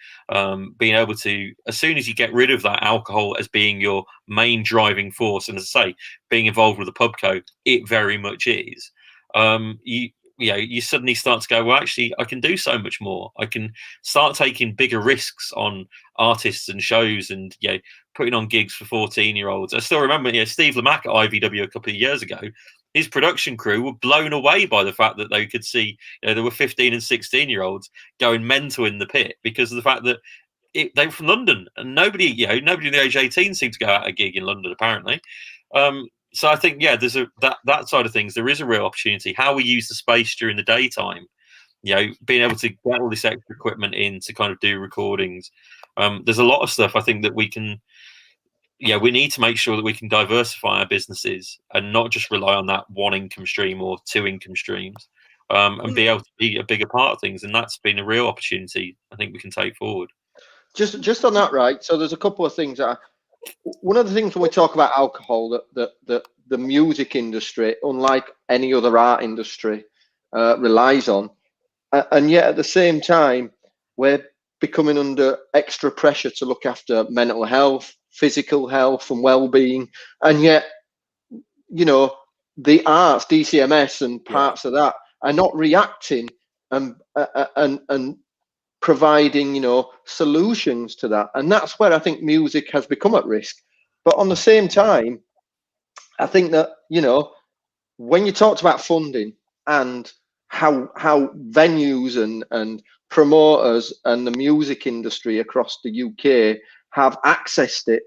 Being able to, as soon as you get rid of that alcohol as being your main driving force, and as I say, being involved with the pubco, it very much is. You suddenly start to go, well, actually, I can do so much more. I can start taking bigger risks on artists and shows, and putting on gigs for 14-year-olds. I still remember, Steve Lamack at IVW a couple of years ago. His production crew were blown away by the fact that they could see there were 15 and 16-year-olds going mental in the pit because of the fact that they were from London, and nobody in the age 18 seemed to go out a gig in London apparently. So I think there's that side of things. There is a real opportunity. How we use the space during the daytime, being able to get all this extra equipment in to kind of do recordings. There's a lot of stuff I think that we can. We need to make sure that we can diversify our businesses and not just rely on that one income stream or two income streams, and be able to be a bigger part of things. And that's been a real opportunity I think we can take forward. Just on that, right? So there's a couple of things that one of the things when we talk about alcohol that the music industry, unlike any other art industry, relies on, and yet at the same time we're becoming under extra pressure to look after mental health, physical health and well-being, and yet the arts, DCMS and parts of that are not reacting and providing solutions to that. And that's where I think music has become at risk. But on the same time, I think that when you talked about funding and how venues and promoters and the music industry across the UK have accessed it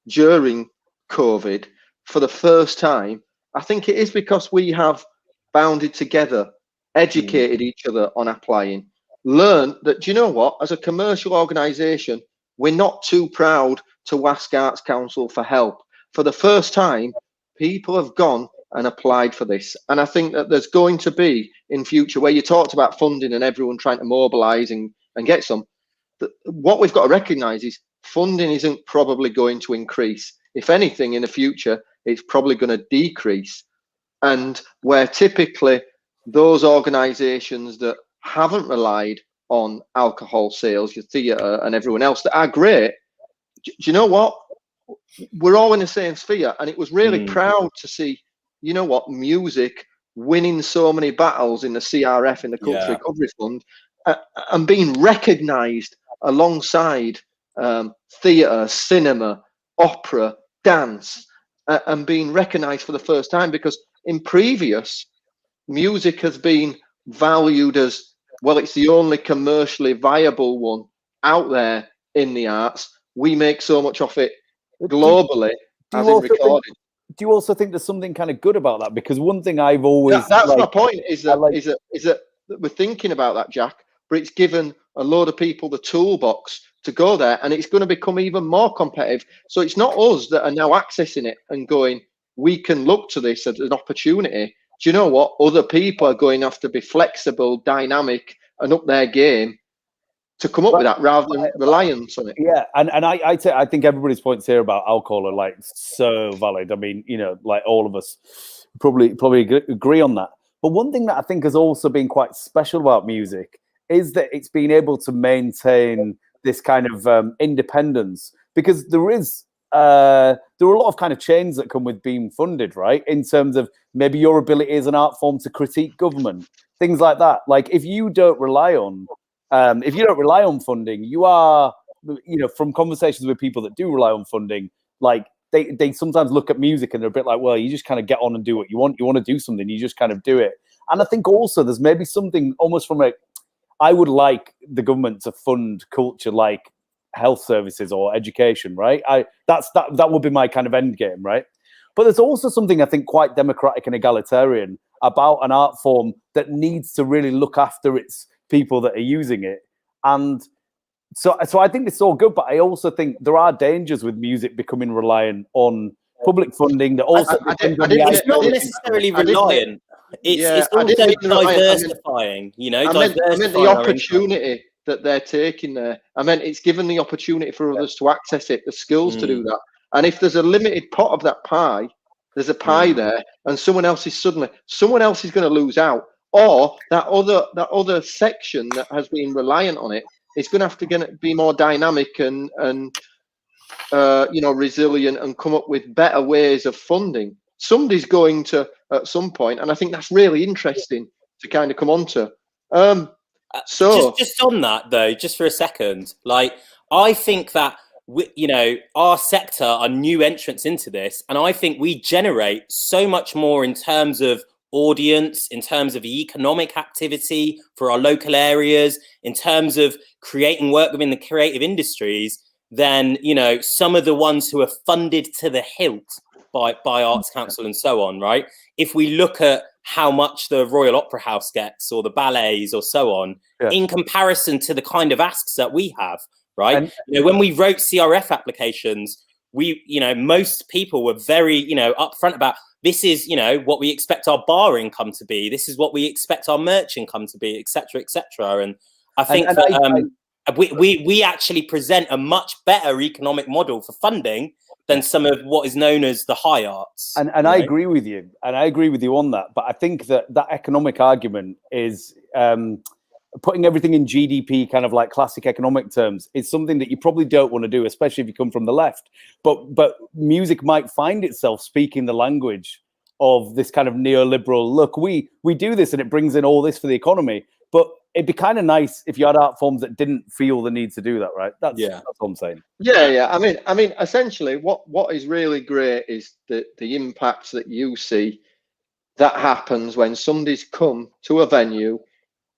during COVID for the first time, I think it is because we have bounded together, educated each other on applying, learned that, do you know what, as a commercial organisation, we're not too proud to ask Arts Council for help. For the first time, people have gone and applied for this. And I think that there's going to be in future, where you talked about funding and everyone trying to mobilise and get some, what we've got to recognise is funding isn't probably going to increase. If anything, in the future, it's probably going to decrease. And where typically those organisations that haven't relied on alcohol sales, your theatre and everyone else that are great, do you know what? We're all in the same sphere. And it was really proud to see, music winning so many battles in the CRF, in the Culture Recovery Fund, and being recognised alongside theatre, cinema, opera, dance, and being recognised for the first time, because in previous, music has been valued as, well, it's the only commercially viable one out there in the arts. We make so much of it globally as in recording. Do you also think there's something kind of good about that? Because one thing I've always that's my point is that we're thinking about that, Jack, but it's given a load of people the toolbox to go there, and it's going to become even more competitive. So it's not us that are now accessing it and going, we can look to this as an opportunity. Do you know what? Other people are going to have to be flexible, dynamic, and up their game to come up with that rather than reliance on it. Yeah, and I think everybody's points here about alcohol are like so valid. I mean, like all of us probably agree on that. But one thing that I think has also been quite special about music is that it's been able to maintain this kind of independence, because there are a lot of kind of chains that come with being funded, right? In terms of maybe your ability as an art form to critique government, things like that. Like if you don't rely on funding, you are, from conversations with people that do rely on funding, like they sometimes look at music and they're a bit like, well, you just kind of get on and do what you want. You want to do something, you just kind of do it. And I think also there's maybe something almost from I would like the government to fund culture like health services or education, right? That would be my kind of end game, right? But there's also something I think quite democratic and egalitarian about an art form that needs to really look after its people that are using it. And so I think it's all good, but I also think there are dangers with music becoming reliant on public funding that also it's not necessarily reliant. It's also diversifying, I meant the opportunity that they're taking there. I meant it's given the opportunity for others to access it, the skills to do that. And if there's a limited pot of that pie, There's a pie there, and someone else is going to lose out, or that other section that has been reliant on it is going to have to be more dynamic and resilient and come up with better ways of funding. Somebody's going to at some point, and I think that's really interesting to kind of come on to. Just on that though, just for a second, like I think that our sector are new entrants into this, and I think we generate so much more in terms of audience, in terms of economic activity for our local areas, in terms of creating work within the creative industries than some of the ones who are funded to the hilt by Arts Council and so on, right? If we look at how much the Royal Opera House gets or the ballets or so on, in comparison to the kind of asks that we have, right? And, when we wrote CRF applications, most people were very, upfront about this is, what we expect our bar income to be. This is what we expect our merch income to be, et cetera, et cetera. And I think we actually present a much better economic model for funding than some of what is known as the high arts. And I agree with you. And I agree with you on that. But I think that economic argument is putting everything in GDP, kind of like classic economic terms, is something that you probably don't want to do, especially if you come from the left. But music might find itself speaking the language of this kind of neoliberal, look, we do this and it brings in all this for the economy. But it'd be kind of nice if you had art forms that didn't feel the need to do that, right? That's what I'm saying. Yeah. I mean, essentially, what is really great is the impacts that you see that happens when somebody's come to a venue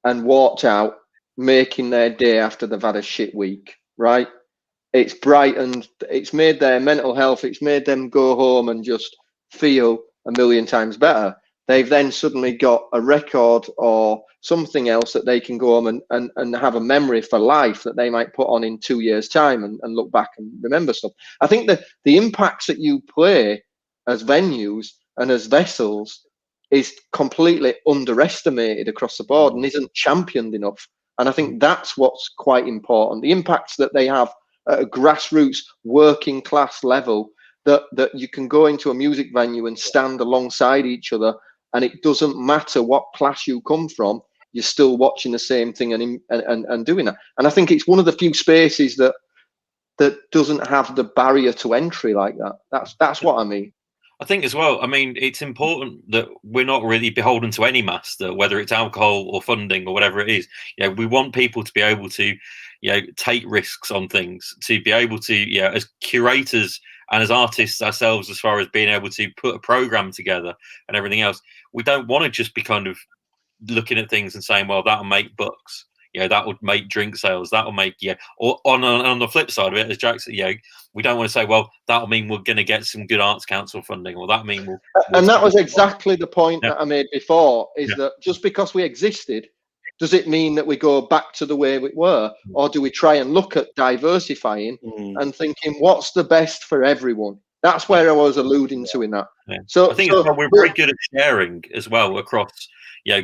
and walked out making their day after they've had a shit week, right? It's brightened, it's made their mental health, it's made them go home and just feel a million times better. They've then suddenly got a record or something else that they can go home and have a memory for life that they might put on in 2 years' time and look back and remember stuff. I think that the impacts that you play as venues and as vessels is completely underestimated across the board and isn't championed enough. And I think that's what's quite important. The impacts that they have at a grassroots working class level, that you can go into a music venue and stand alongside each other, and it doesn't matter what class you come from, you're still watching the same thing and doing that. And I think it's one of the few spaces that doesn't have the barrier to entry like that. That's what I mean. I think as well, I mean, it's important that we're not really beholden to any master, whether it's alcohol or funding or whatever it is. We want people to be able to, take risks on things, to be able to, as curators and as artists ourselves, as far as being able to put a program together and everything else, we don't want to just be kind of looking at things and saying, well, that'll make bucks. That would make drink sales. That'll make, or on the flip side of it, as Jack said, we don't want to say, well, that'll mean we're going to get some good Arts Council funding, or that mean we'll and that was exactly the point that I made before, is that just because we existed, does it mean that we go back to the way we were, or do we try and look at diversifying and thinking what's the best for everyone? That's where I was alluding to in that. So I think we're very good at sharing as well across,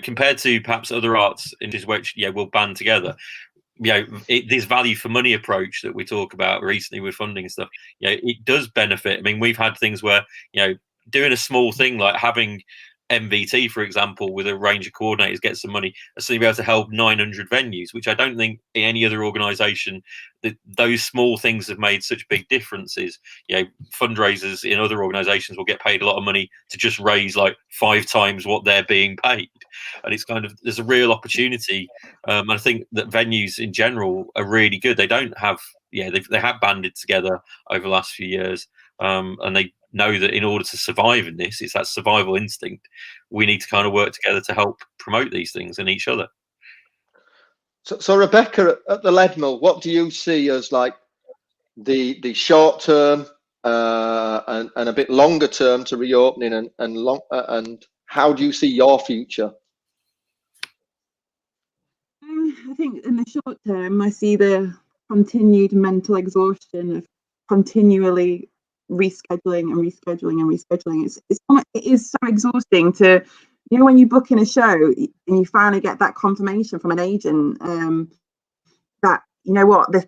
compared to perhaps other arts industries, which we'll band together. This value for money approach that we talk about recently with funding and stuff, it does benefit. I mean, we've had things where, doing a small thing like having MVT, for example, with a range of coordinators, get some money, and suddenly be able to help 900 venues, which I don't think in any other organisation that those small things have made such big differences. Fundraisers in other organisations will get paid a lot of money to just raise like 5 times what they're being paid, and it's kind of, there's a real opportunity. And I think that venues in general are really good. They don't have, they have banded together over the last few years, and they know that in order to survive in this, it's that survival instinct. We need to kind of work together to help promote these things and each other. So Rebecca, at the Leadmill, what do you see as like the short term and a bit longer term to reopening, and how do you see your future? I think in the short term, I see the continued mental exhaustion of continually rescheduling and rescheduling and rescheduling. It is so exhausting to, when you book in a show and you finally get that confirmation from an agent that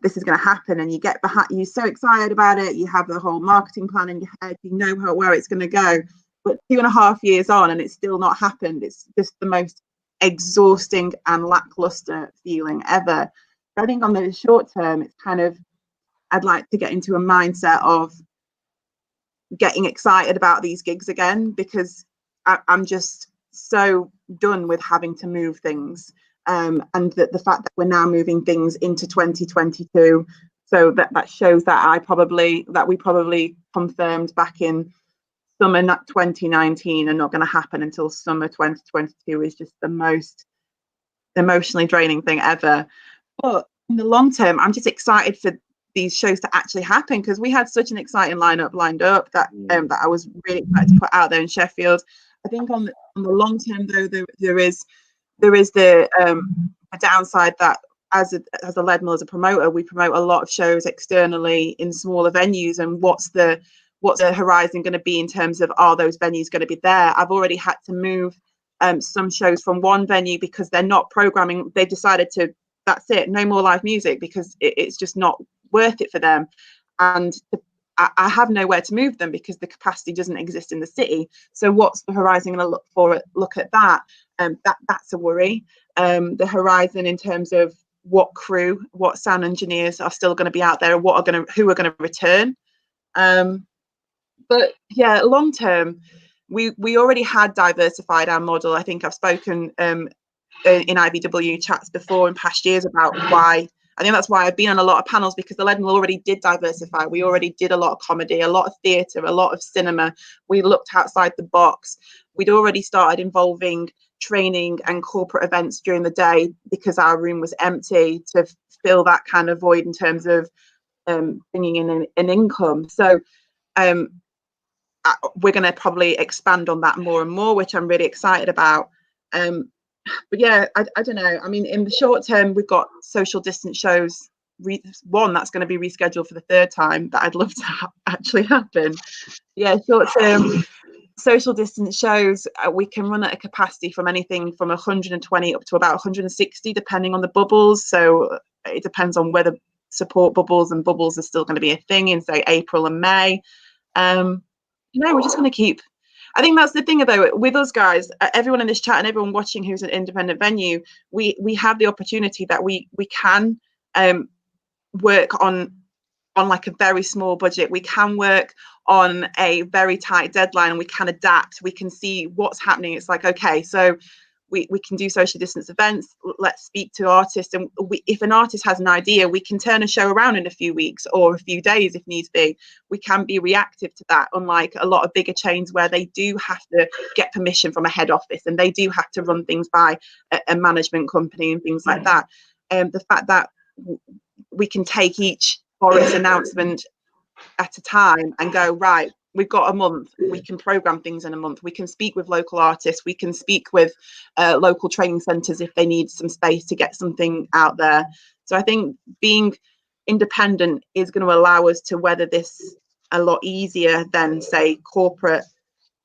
this is going to happen, and you get behind, you're so excited about it, you have the whole marketing plan in your head, where it's going to go, but 2.5 years on and it's still not happened. It's just the most exhausting and lackluster feeling ever. I think on the short term, it's kind of, I'd like to get into a mindset of getting excited about these gigs again, because I'm just so done with having to move things, and that the fact that we're now moving things into 2022, so that shows that we probably confirmed back in summer 2019 are not going to happen until summer 2022 is just the most emotionally draining thing ever. But in the long term, I'm just excited for these shows to actually happen, because we had such an exciting lineup lined up that that I was really excited to put out there in Sheffield. I think on the long term, though, there is the downside that as a Leadmill, as a promoter, we promote a lot of shows externally in smaller venues, and what's the horizon going to be in terms of, are those venues going to be there? I've already had to move some shows from one venue because they're not programming. They've decided to, that's it, no more live music, because it's just not worth it for them, and I have nowhere to move them because the capacity doesn't exist in the city. So what's the horizon going to look at that? That's a worry. The horizon in terms of what crew, what sound engineers are still going to be out there, who are going to return. But yeah, long term, we already had diversified our model. I think I've spoken in IVW chats before in past years about why. I think that's why I've been on a lot of panels, because the Leadmill already did diversify. We already did a lot of comedy, a lot of theatre, a lot of cinema. We looked outside the box. We'd already started involving training and corporate events during the day because our room was empty, to fill that kind of void in terms of bringing in an income. So we're going to probably expand on that more and more, which I'm really excited about. But yeah, I don't know. I mean, in the short term, we've got social distance shows. One that's going to be rescheduled for the third time that I'd love to actually happen. Yeah, short term social distance shows, we can run at a capacity from anything from 120 up to about 160, depending on the bubbles. So it depends on whether support bubbles and bubbles are still going to be a thing in, say, April and May. We're just going to keep. I think that's the thing about with us guys, everyone in this chat and everyone watching who's an independent venue, we have the opportunity that we can work on like a very small budget. We can work on a very tight deadline, and we can adapt. We can see what's happening. It's like, okay, so we can do social distance events. Let's speak to artists, and if an artist has an idea, we can turn a show around in a few weeks or a few days if needs be. We can be reactive to that, unlike a lot of bigger chains where they do have to get permission from a head office and they do have to run things by a management company and things like that. The fact that we can take each Boris announcement at a time and go, right, we've got a month, we can program things in a month, we can speak with local artists, we can speak with local training centres if they need some space to get something out there. So I think being independent is going to allow us to weather this a lot easier than, say, corporate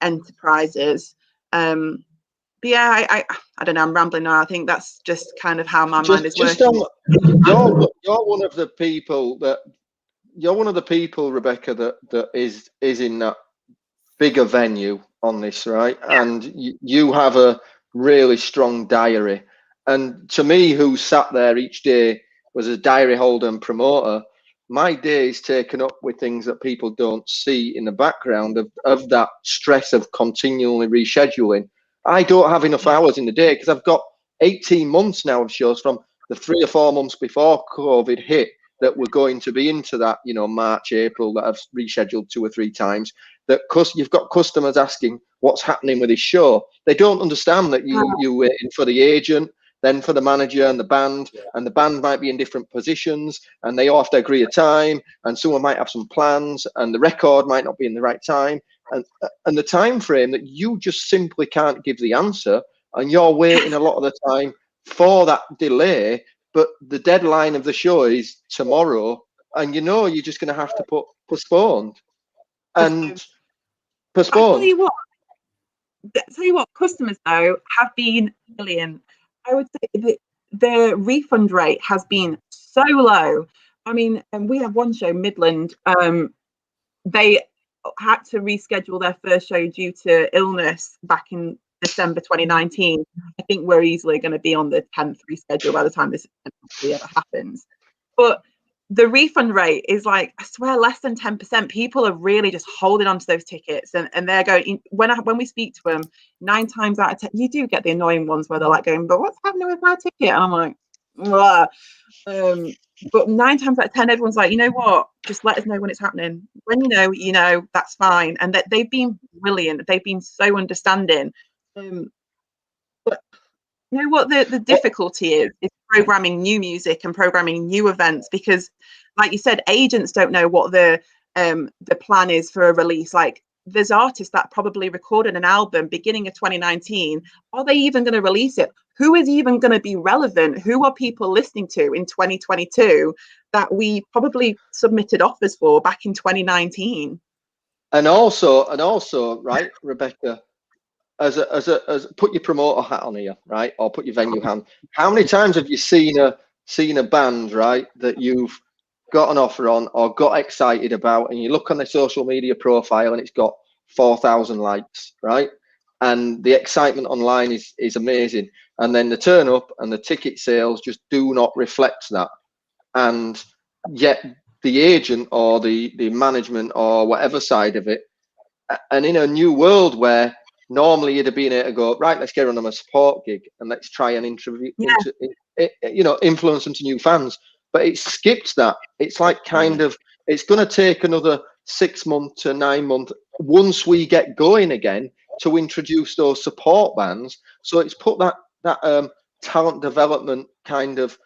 enterprises. But yeah, I don't know, I'm rambling now. I think that's just kind of how my mind is working. You're one of the people, Rebecca, that is in that bigger venue on this, right? Yeah. And you have a really strong diary. And to me, who sat there each day was a diary holder and promoter, my day is taken up with things that people don't see in the background of that stress of continually rescheduling. I don't have enough hours in the day because I've got 18 months now of shows from the 3 or 4 months before COVID hit that we're going to be into that, March, April, that I've rescheduled 2 or 3 times. That you've got customers asking what's happening with this show. They don't understand that you're waiting for the agent, then for the manager and the band might be in different positions, and they all have to agree a time, and someone might have some plans, and the record might not be in the right time, and the time frame that you just simply can't give the answer, and you're waiting a lot of the time for that delay. But the deadline of the show is tomorrow, and you're just going to have to put postponed and postponed. I tell you what, customers though have been brilliant. I would say the refund rate has been so low. I mean, we have one show, Midland. They had to reschedule their first show due to illness back in December 2019, I think we're easily going to be on the 10th reschedule by the time this actually ever happens. But the refund rate is like, I swear, less than 10%. People are really just holding on to those tickets, and they're going, when we speak to them, 9 times out of 10, you do get the annoying ones where they're like going, but what's happening with my ticket? And I'm like, blah. But 9 times out of 10, everyone's like, you know what, just let us know when it's happening. When you know, that's fine. And that they've been brilliant. They've been so understanding. But you know what the difficulty is programming new music and programming new events, because like you said, agents don't know what the plan is for a release. Like, there's artists that probably recorded an album beginning of 2019. Are they even going to release it? Who is even going to be relevant? Who are people listening to in 2022 that we probably submitted offers for back in 2019? And also, right, Rebecca, as put your promoter hat on here, right, or put your venue hat on. How many times have you seen a band, right, that you've got an offer on or got excited about, and you look on their social media profile and it's got 4,000 likes, right, and the excitement online is amazing, and then the turn up and the ticket sales just do not reflect that, and yet the agent or the management or whatever side of it, and in a new world where normally you'd have been able to go, right, let's get on them a support gig and let's try and influence them to new fans. But it skips that. It's like it's going to take another 6 months to 9 months once we get going again to introduce those support bands. So it's put that talent development kind of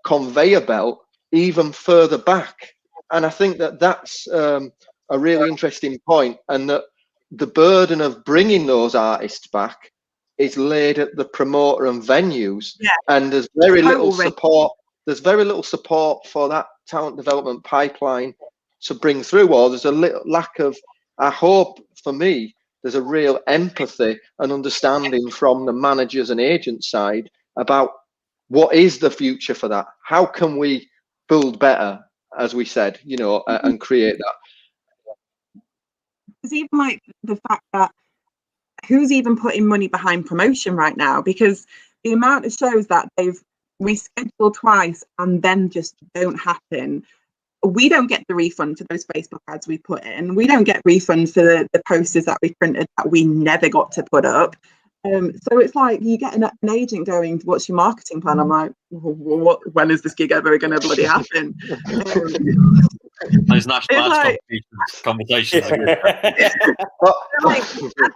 conveyor belt even further back. And I think that's a really interesting point, and that the burden of bringing those artists back is laid at the promoter and venues, and there's very little support. There's very little support for that talent development pipeline to bring through, or there's a little lack of. I hope, for me, there's a real empathy and understanding from the managers and agents side about what is the future for that. How can we build better, as we said, and create that. It's even like the fact that who's even putting money behind promotion right now, because the amount of shows that they've rescheduled twice and then just don't happen. We don't get the refund for those Facebook ads we put in. We don't get refunds for the posters that we printed that we never got to put up. So it's like you get an agent going, what's your marketing plan? I'm like, when is this gig ever going to bloody happen? Those national ads conversations. I'm scared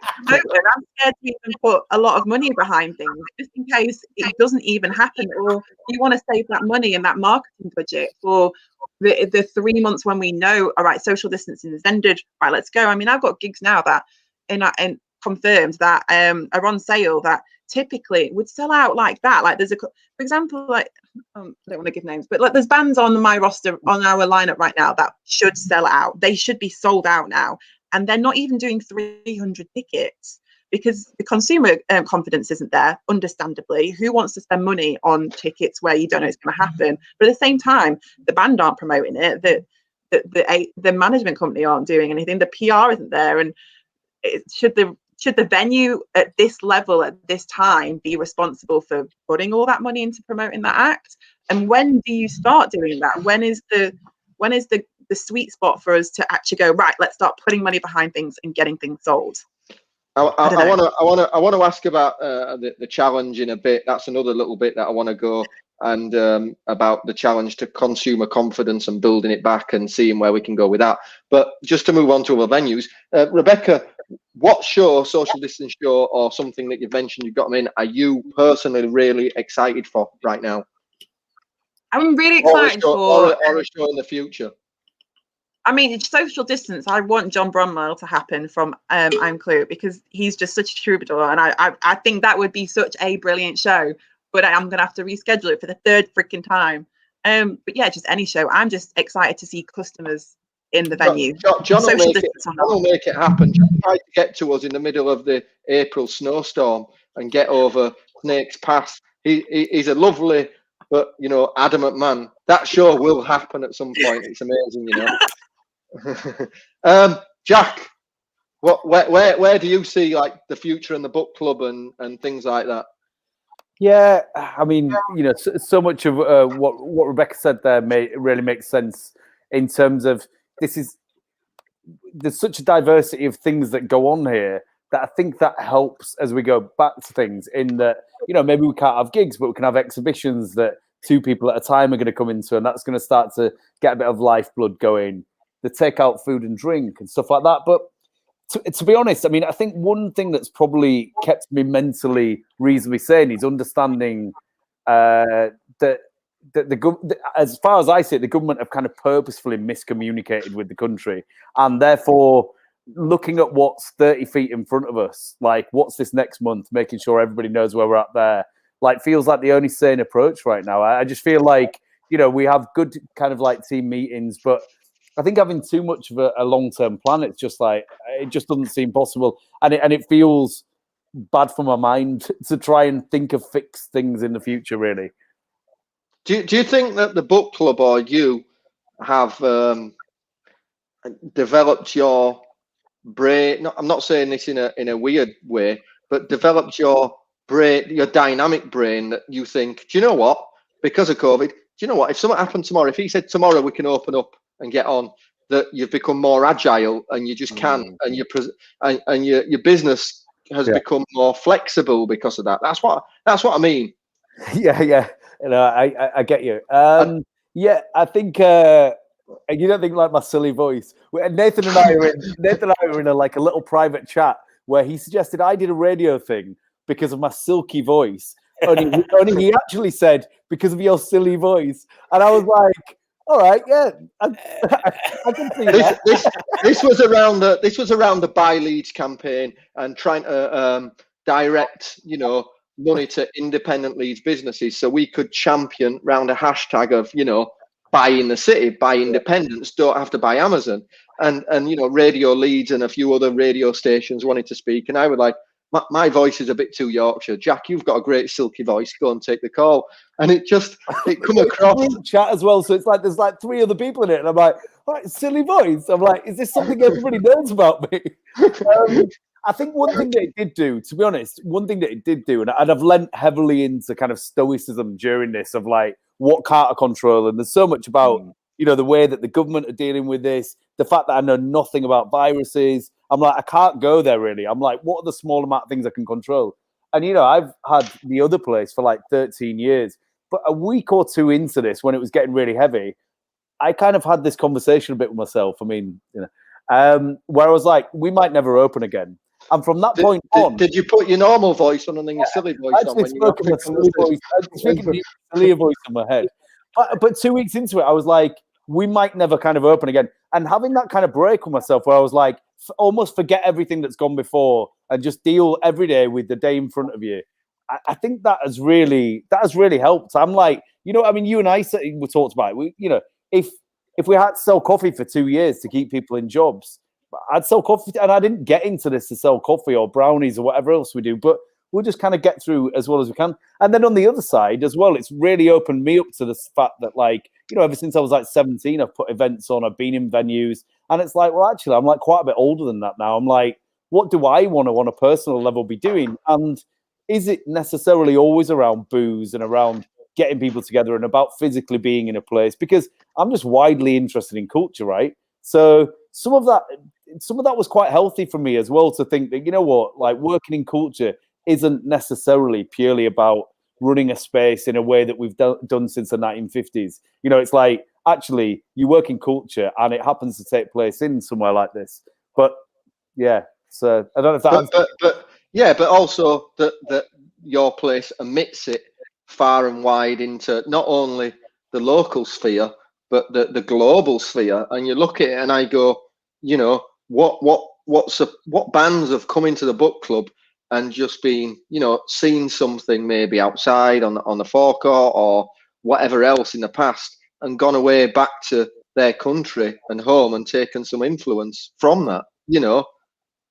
to even put a lot of money behind things just in case it doesn't even happen, or you want to save that money in that marketing budget for the 3 months when we know, all right, social distancing is ended, right, let's go. I mean, I've got gigs now that in confirmed that are on sale that typically would sell out like that. Like there's for example, like I don't want to give names, but like there's bands on my roster on our lineup right now that should sell out. They should be sold out now, and they're not even doing 300 tickets because the consumer confidence isn't there. Understandably, who wants to spend money on tickets where you don't know it's going to happen? But at the same time, the band aren't promoting it. The management company aren't doing anything. The PR isn't there, and should the venue at this level at this time be responsible for putting all that money into promoting that act? And when do you start doing that? When is the sweet spot for us to actually go, right, let's start putting money behind things and getting things sold? I want to ask about the challenge in a bit. That's another little bit that I want to go, and about the challenge to consumer confidence and building it back and seeing where we can go with that. But just to move on to other venues, Rebecca, what show, social distance show, or something that you've mentioned you've got them in, are you personally really excited for right now? I'm really excited or a show in the future. I mean, social distance. I want John Bromwell to happen from I'm Clue, because he's just such a troubadour, and I think that would be such a brilliant show. But I'm gonna have to reschedule it for the third freaking time. But yeah, just any show. I'm just excited to see customers in the venue. John will make it happen. John tried to get to us in the middle of the April snowstorm and get over Snake's Pass. He's a lovely but adamant man. That show will happen at some point. It's amazing, Jack, where do you see like the future in the book club and things like that? Yeah, I mean, you know, so much of what Rebecca said there really makes sense in terms of there's such a diversity of things that go on here that I think that helps as we go back to things in that, you know, maybe we can't have gigs, but we can have exhibitions that 2 people at a time are going to come into, and that's going to start to get a bit of lifeblood going, the takeout food and drink and stuff like that. But to be honest, I mean, I think one thing that's probably kept me mentally reasonably sane is understanding that as far as I see it, the government have kind of purposefully miscommunicated with the country, and therefore looking at what's 30 feet in front of us, like what's this next month, making sure everybody knows where we're at there, like feels like the only sane approach right now. I just feel like, you know, we have good kind of like team meetings, but I think having too much of a long-term plan, it's just like, it just doesn't seem possible. And it feels bad for my mind to try and think of fixed things in the future, really. Do you think that the book club or you have developed your brain? No, I'm not saying this in a weird way, but developed your brain, your dynamic brain, that you think, do you know what? Because of COVID, do you know what? If something happened tomorrow, if he said tomorrow we can open up and get on, that you've become more agile and you just can, and your business has become more flexible because of that. That's what I mean. Yeah. You know, I get you. Yeah, I think you don't think like my silly voice. Nathan and I were in a little private chat where he suggested I did a radio thing because of my silky voice. Only he actually said because of your silly voice, and I was like, all right, yeah, I can see that. This was around the Buy Leeds campaign and trying to direct, you know, money to independent Leeds businesses, so we could champion round a hashtag of, you know, buy in the city, buy independence, don't have to buy Amazon, and you know, Radio Leeds and a few other radio stations wanted to speak, and I was like, my voice is a bit too Yorkshire. Jack, you've got a great silky voice. Go and take the call. And it come across chat as well. So it's like there's like 3 other people in it, and I'm like, all right, silly voice. I'm like, is this something everybody knows about me? I think one thing that it did do, to be honest, and I've lent heavily into kind of stoicism during this of like what can't I control, and there's so much about you know the way that the government are dealing with this, the fact that I know nothing about viruses. I'm like, I can't go there really. I'm like, what are the small amount of things I can control? And, you know, I've had the other place for like 13 years. But a week or 2 into this, when it was getting really heavy, I kind of had this conversation a bit with myself. I mean, you know, where I was like, we might never open again. And from that point on... Did you put your normal voice on and then your silly voice on? When you a silly voice. I was speaking a silly voice in my head. But 2 weeks into it, I was like, we might never kind of open again. And having that kind of break with myself where I was like, almost forget everything that's gone before and just deal every day with the day in front of you. I think that has really helped. I'm like, you know, I mean, you and I we talked about it. We, you know, if we had to sell coffee for 2 years to keep people in jobs, I'd sell coffee. And I didn't get into this to sell coffee or brownies or whatever else we do, but we'll just kind of get through as well as we can. And then on the other side as well, it's really opened me up to the fact that, like, you know, ever since I was like 17, I've put events on, I've been in venues. And it's like, well, actually, I'm like quite a bit older than that now. I'm like, what do I want to, on a personal level, be doing? And is it necessarily always around booze and around getting people together and about physically being in a place? Because I'm just widely interested in culture, right? So some of that was quite healthy for me as well, to think that, you know what, like working in culture isn't necessarily purely about running a space in a way that we've done since the 1950s. You know, it's like, actually, you work in culture and it happens to take place in somewhere like this. But yeah, so I don't know if that... But also that your place emits it far and wide into not only the local sphere, but the global sphere. And you look at it and I go, you know, what bands have come into the book club and just been, you know, seen something maybe outside on the forecourt or whatever else in the past and gone away back to their country and home and taken some influence from that, you know.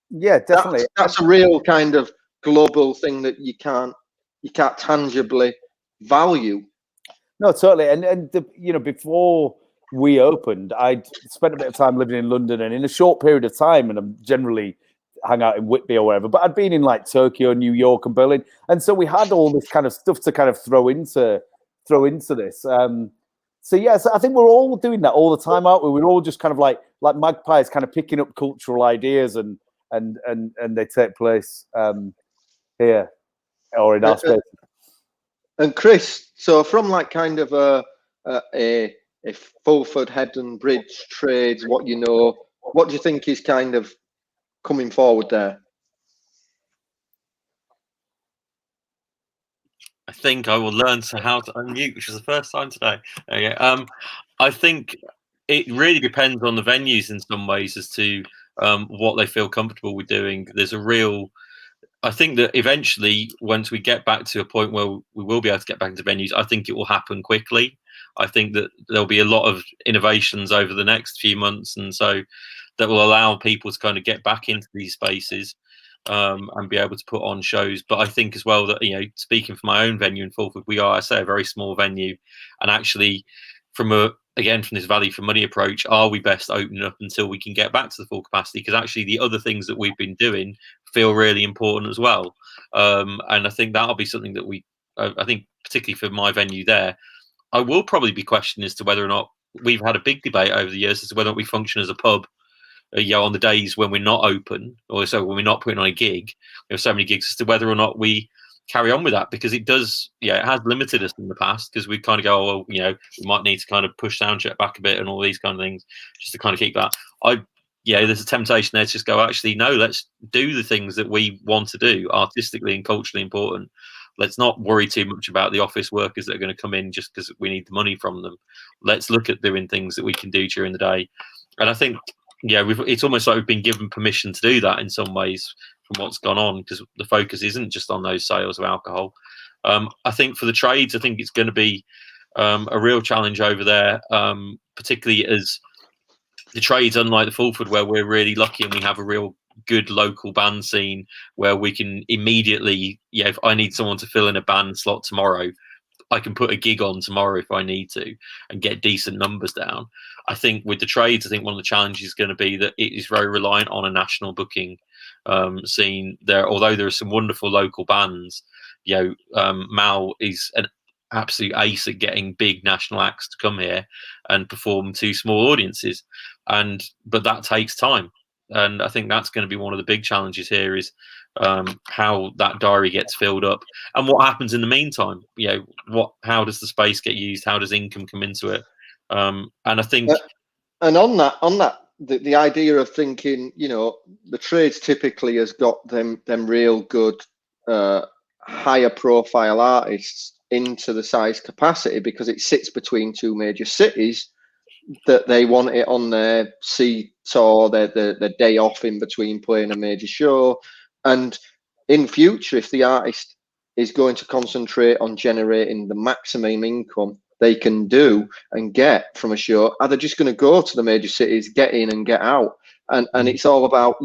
Yeah, definitely. That's a real kind of global thing that you can't tangibly value. No, totally. And you know, before we opened, I'd spent a bit of time living in London, and in a short period of time, and I'm generally hang out in Whitby or wherever, but I'd been in like Tokyo, New York, and Berlin, and so we had all this kind of stuff to kind of throw into this. So yes, I think we're all doing that all the time, aren't we? We're all just kind of like magpies, kind of picking up cultural ideas, and they take place here or in our space. And Chris, so from like kind of a Fulford, Hebden, Bridge trades, what do you think is kind of coming forward there? I think I will learn how to unmute, which is the first time today. Okay. I think it really depends on the venues in some ways as to what they feel comfortable with doing. I think that eventually, once we get back to a point where we will be able to get back into venues, I think it will happen quickly. I think that there'll be a lot of innovations over the next few months, and so that will allow people to kind of get back into these spaces and be able to put on shows. But I think as well that, speaking for my own venue in Fulford, we are, I say, a very small venue, and actually from this value for money approach, are we best opening up until we can get back to the full capacity? Because actually the other things that we've been doing feel really important as well. And I think that'll be something that I think particularly for my venue there, I will probably be questioning as to whether or not we've had a big debate over the years as to whether or not we function as a pub, on the days when we're not open, or so when we're not putting on a gig, we have so many gigs, as to whether or not we carry on with that, because it does, it has limited us in the past, because we kind of go, oh, well, we might need to kind of push soundcheck back a bit and all these kind of things just to kind of keep that. There's a temptation there to just go, actually, no, let's do the things that we want to do, artistically and culturally important. Let's not worry too much about the office workers that are going to come in just because we need the money from them. Let's look at doing things that we can do during the day. And I think, it's almost like we've been given permission to do that in some ways from what's gone on, because the focus isn't just on those sales of alcohol. I think for the trades, I think it's going to be a real challenge over there, particularly as the trades, unlike the Fulford, where we're really lucky and we have a real good local band scene where we can immediately, if I need someone to fill in a band slot tomorrow, I can put a gig on tomorrow if I need to and get decent numbers down. I think with the trades, I think one of the challenges is going to be that it is very reliant on a national booking scene there. Although there are some wonderful local bands, Mal is an absolute ace at getting big national acts to come here and perform to small audiences, but that takes time. And I think that's going to be one of the big challenges here is how that diary gets filled up and what happens in the meantime. How does the space get used? How does income come into it? And I think, and on that, the idea of thinking, the trades typically has got them real good, higher profile artists into the size capacity because it sits between two major cities, that they want it on their C tour, their day off in between playing a major show. And in future, if the artist is going to concentrate on generating the maximum income they can do and get from a show, are they just going to go to the major cities, get in and get out? And it's all about,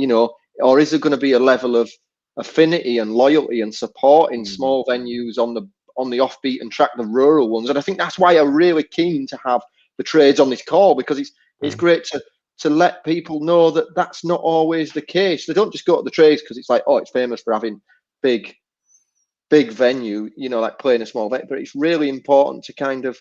or is there going to be a level of affinity and loyalty and support in small venues on the offbeat and track, the rural ones? And I think that's why I'm really keen to have the trades on this call, because it's great to let people know that that's not always the case. They don't just go to the trades because it's like, oh, it's famous for having big venue, like playing a small venue, but it's really important to kind of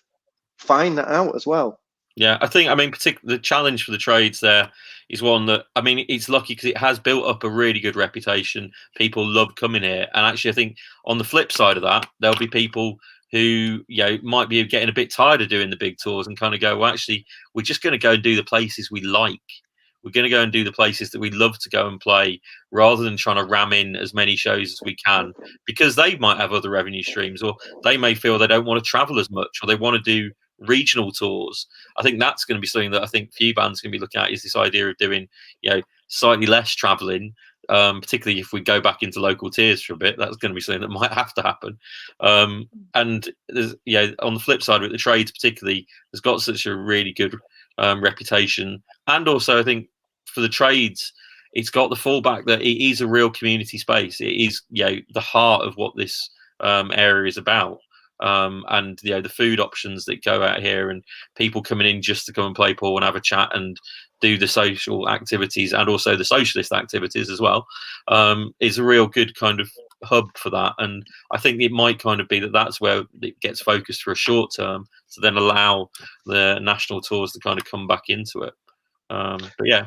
find that out as well. Yeah, particularly the challenge for the trades there is one that, it's lucky because it has built up a really good reputation. People love coming here. And actually, I think on the flip side of that, there'll be people who might be getting a bit tired of doing the big tours and kind of go, well, actually, we're just going to go and do the places we like. We're going to go and do the places that we love to go and play, rather than trying to ram in as many shows as we can, because they might have other revenue streams, or they may feel they don't want to travel as much, or they want to do regional tours. I think that's going to be something that I think few bands can be looking at, is this idea of doing slightly less traveling. Particularly if we go back into local tiers for a bit, that's going to be something that might have to happen. And there's, on the flip side of it, the trades particularly has got such a really good reputation. And also, I think for the trades, it's got the fallback that it is a real community space. It is, the heart of what this area is about. and the food options that go out here, and people coming in just to come and play pool and have a chat and do the social activities and also the socialist activities as well, is a real good kind of hub for that. And I think it might kind of be that's where it gets focused for a short term, to then allow the national tours to kind of come back into it. But yeah.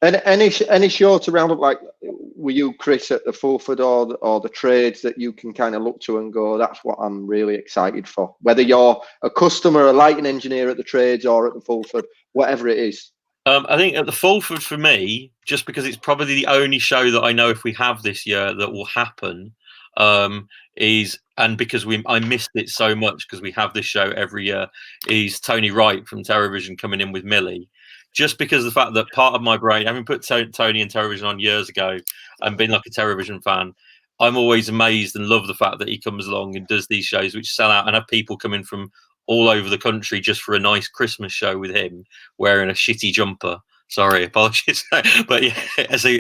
And any shorter roundup, like were you, Chris, at the Fulford or the trades that you can kind of look to and go, that's what I'm really excited for, whether you're a customer, a lighting engineer at the trades or at the Fulford, whatever it is? I think at the Fulford, for me, just because it's probably the only show that I know if we have this year that will happen, and because I missed it so much because we have this show every year, is Tony Wright from Terrorvision coming in with Millie. Just because of the fact that part of my brain, having put Tony and Terrorvision on years ago and been like a Terrorvision fan, I'm always amazed and love the fact that he comes along and does these shows which sell out and have people coming from all over the country just for a nice Christmas show with him, wearing a shitty jumper. Sorry, apologies. But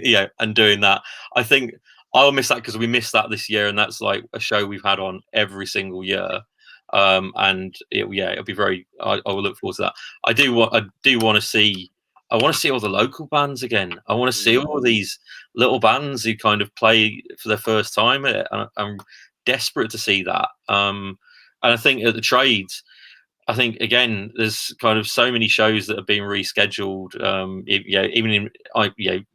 yeah, and doing that. I think I'll miss that because we missed that this year, and that's like a show we've had on every single year. And it'll be very. I will look forward to that. I do want to see. I want to see all the local bands again. I want to see all these little bands who kind of play for the first time. I'm desperate to see that. And I think at the trades, I think again, there's kind of so many shows that have been rescheduled. Even in IVW,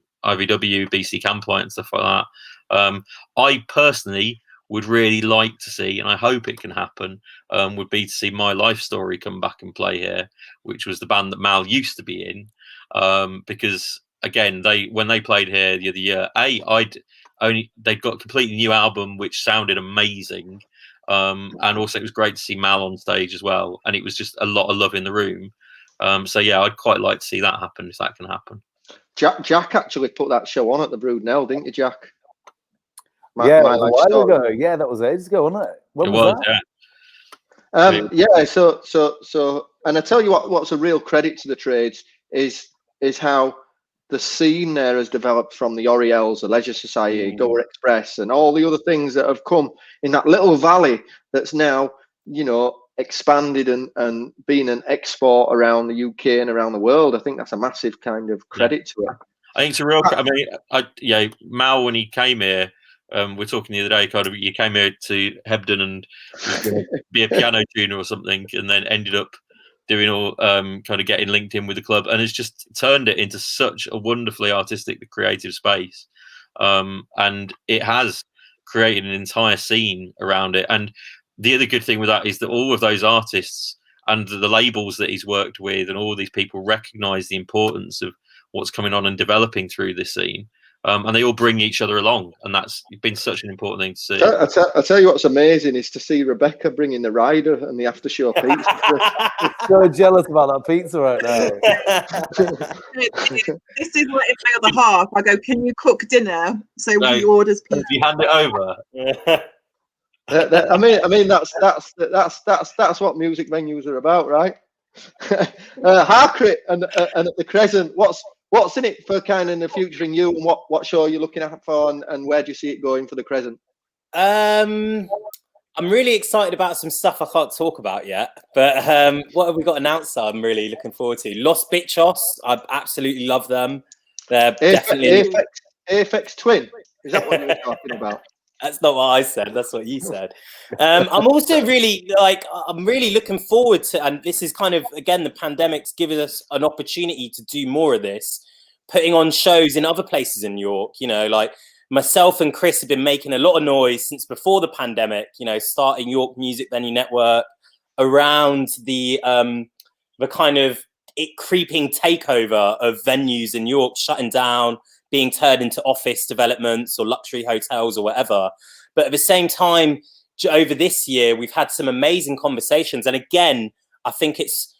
BC Camplight, and stuff like that. I personally would really like to see, and I hope it can happen, would be to see My Life Story come back and play here, which was the band that Mal used to be in. Because again, when they played here the other year, they'd got a completely new album which sounded amazing, and also it was great to see Mal on stage as well, and it was just a lot of love in the room. So yeah, I'd quite like to see that happen if that can happen. Jack actually put that show on at the Brudenell, didn't you, Jack? A while ago. Yeah, that was ages ago, wasn't it? When was that? Yeah. So, and I tell you what's a real credit to the trades is how the scene there has developed from the Oriels, the Leisure Society, Goa Express, and all the other things that have come in that little valley that's now, expanded and been an export around the UK and around the world. I think that's a massive kind of credit to it. I think it's a real. I mean, Mal, when he came here, we're talking the other day. Kind of, you came here to Hebden and was going to be a piano tuner or something, and then ended up doing all kind of getting linked in with the club, and it's just turned it into such a wonderfully artistic, creative space, and it has created an entire scene around it. And the other good thing with that is that all of those artists and the labels that he's worked with and all these people recognise the importance of what's coming on and developing through this scene. And they all bring each other along, and that's been such an important thing to see. I tell you what's amazing is to see Rebecca bringing the rider and the after-show pizza. I'm so jealous about that pizza right now. This is what if I on the half. I go, can you cook dinner? So we orders pizza. You hand it over. I mean that's what music venues are about, right? Harkirit and at the Crescent, what's in it for kind of in the future in you, and what show are you looking at for, and where do you see it going for the Crescent? I'm really excited about some stuff I can't talk about yet, but what have we got announced that I'm really looking forward to? Los Bichos, I absolutely love them. They're definitely AFX Twin. Is that what you were talking about? That's not what I said. That's what you said. I'm also really I'm really looking forward to, and this is kind of, again, the pandemic's given us an opportunity to do more of this, putting on shows in other places in York. Like myself and Chris have been making a lot of noise since before the pandemic, starting York Music Venue Network around the kind of creeping takeover of venues in York, shutting down, being turned into office developments or luxury hotels or whatever. But at the same time, over this year, we've had some amazing conversations. And again, I think it's,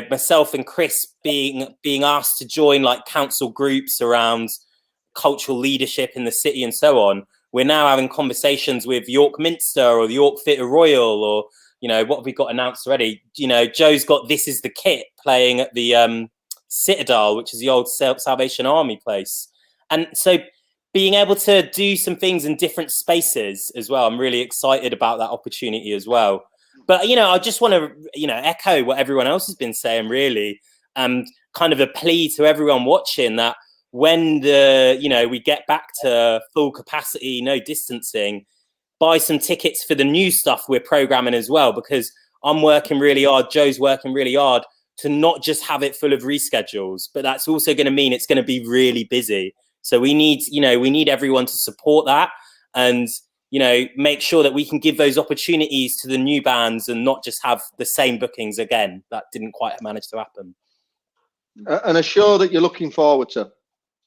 myself and Chris being asked to join like council groups around cultural leadership in the city and so on. We're now having conversations with York Minster or the York Theatre Royal, or, what have we got announced already? Joe's got This Is the Kit playing at the Citadel, which is the old Salvation Army place. And so being able to do some things in different spaces as well. I'm really excited about that opportunity as well. But, you know, I just want to, you know, echo what everyone else has been saying, really, and kind of a plea to everyone watching that when we get back to full capacity, no distancing, buy some tickets for the new stuff we're programming as well, because I'm working really hard, Joe's working really hard to not just have it full of reschedules, but that's also going to mean it's going to be really busy. So we need everyone to support that and, you know, make sure that we can give those opportunities to the new bands and not just have the same bookings again. That didn't quite manage to happen. And a show that you're looking forward to?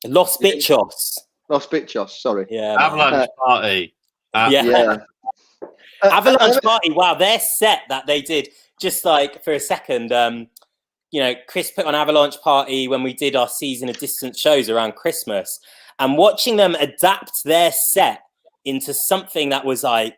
Los Bichos. Los Bichos, sorry. Yeah. Avalanche Party. Yeah. Avalanche Party. Wow, their set that they did, just like for a second, you know, Chris put on Avalanche Party when we did our season of distance shows around Christmas, and watching them adapt their set into something that was like,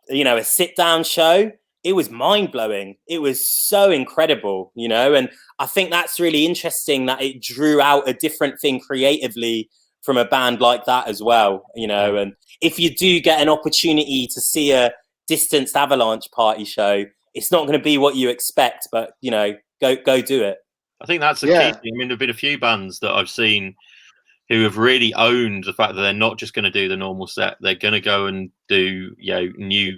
you know, a sit down show, it was mind blowing. It was so incredible, you know, and I think that's really interesting that it drew out a different thing creatively from a band like that as well, you know. And if you do get an opportunity to see a distanced Avalanche Party show, it's not going to be what you expect, but, you know, go do it. I think that's a key thing. I mean, there've been a few bands that I've seen who have really owned the fact that they're not just going to do the normal set. They're going to go and do, you know, new,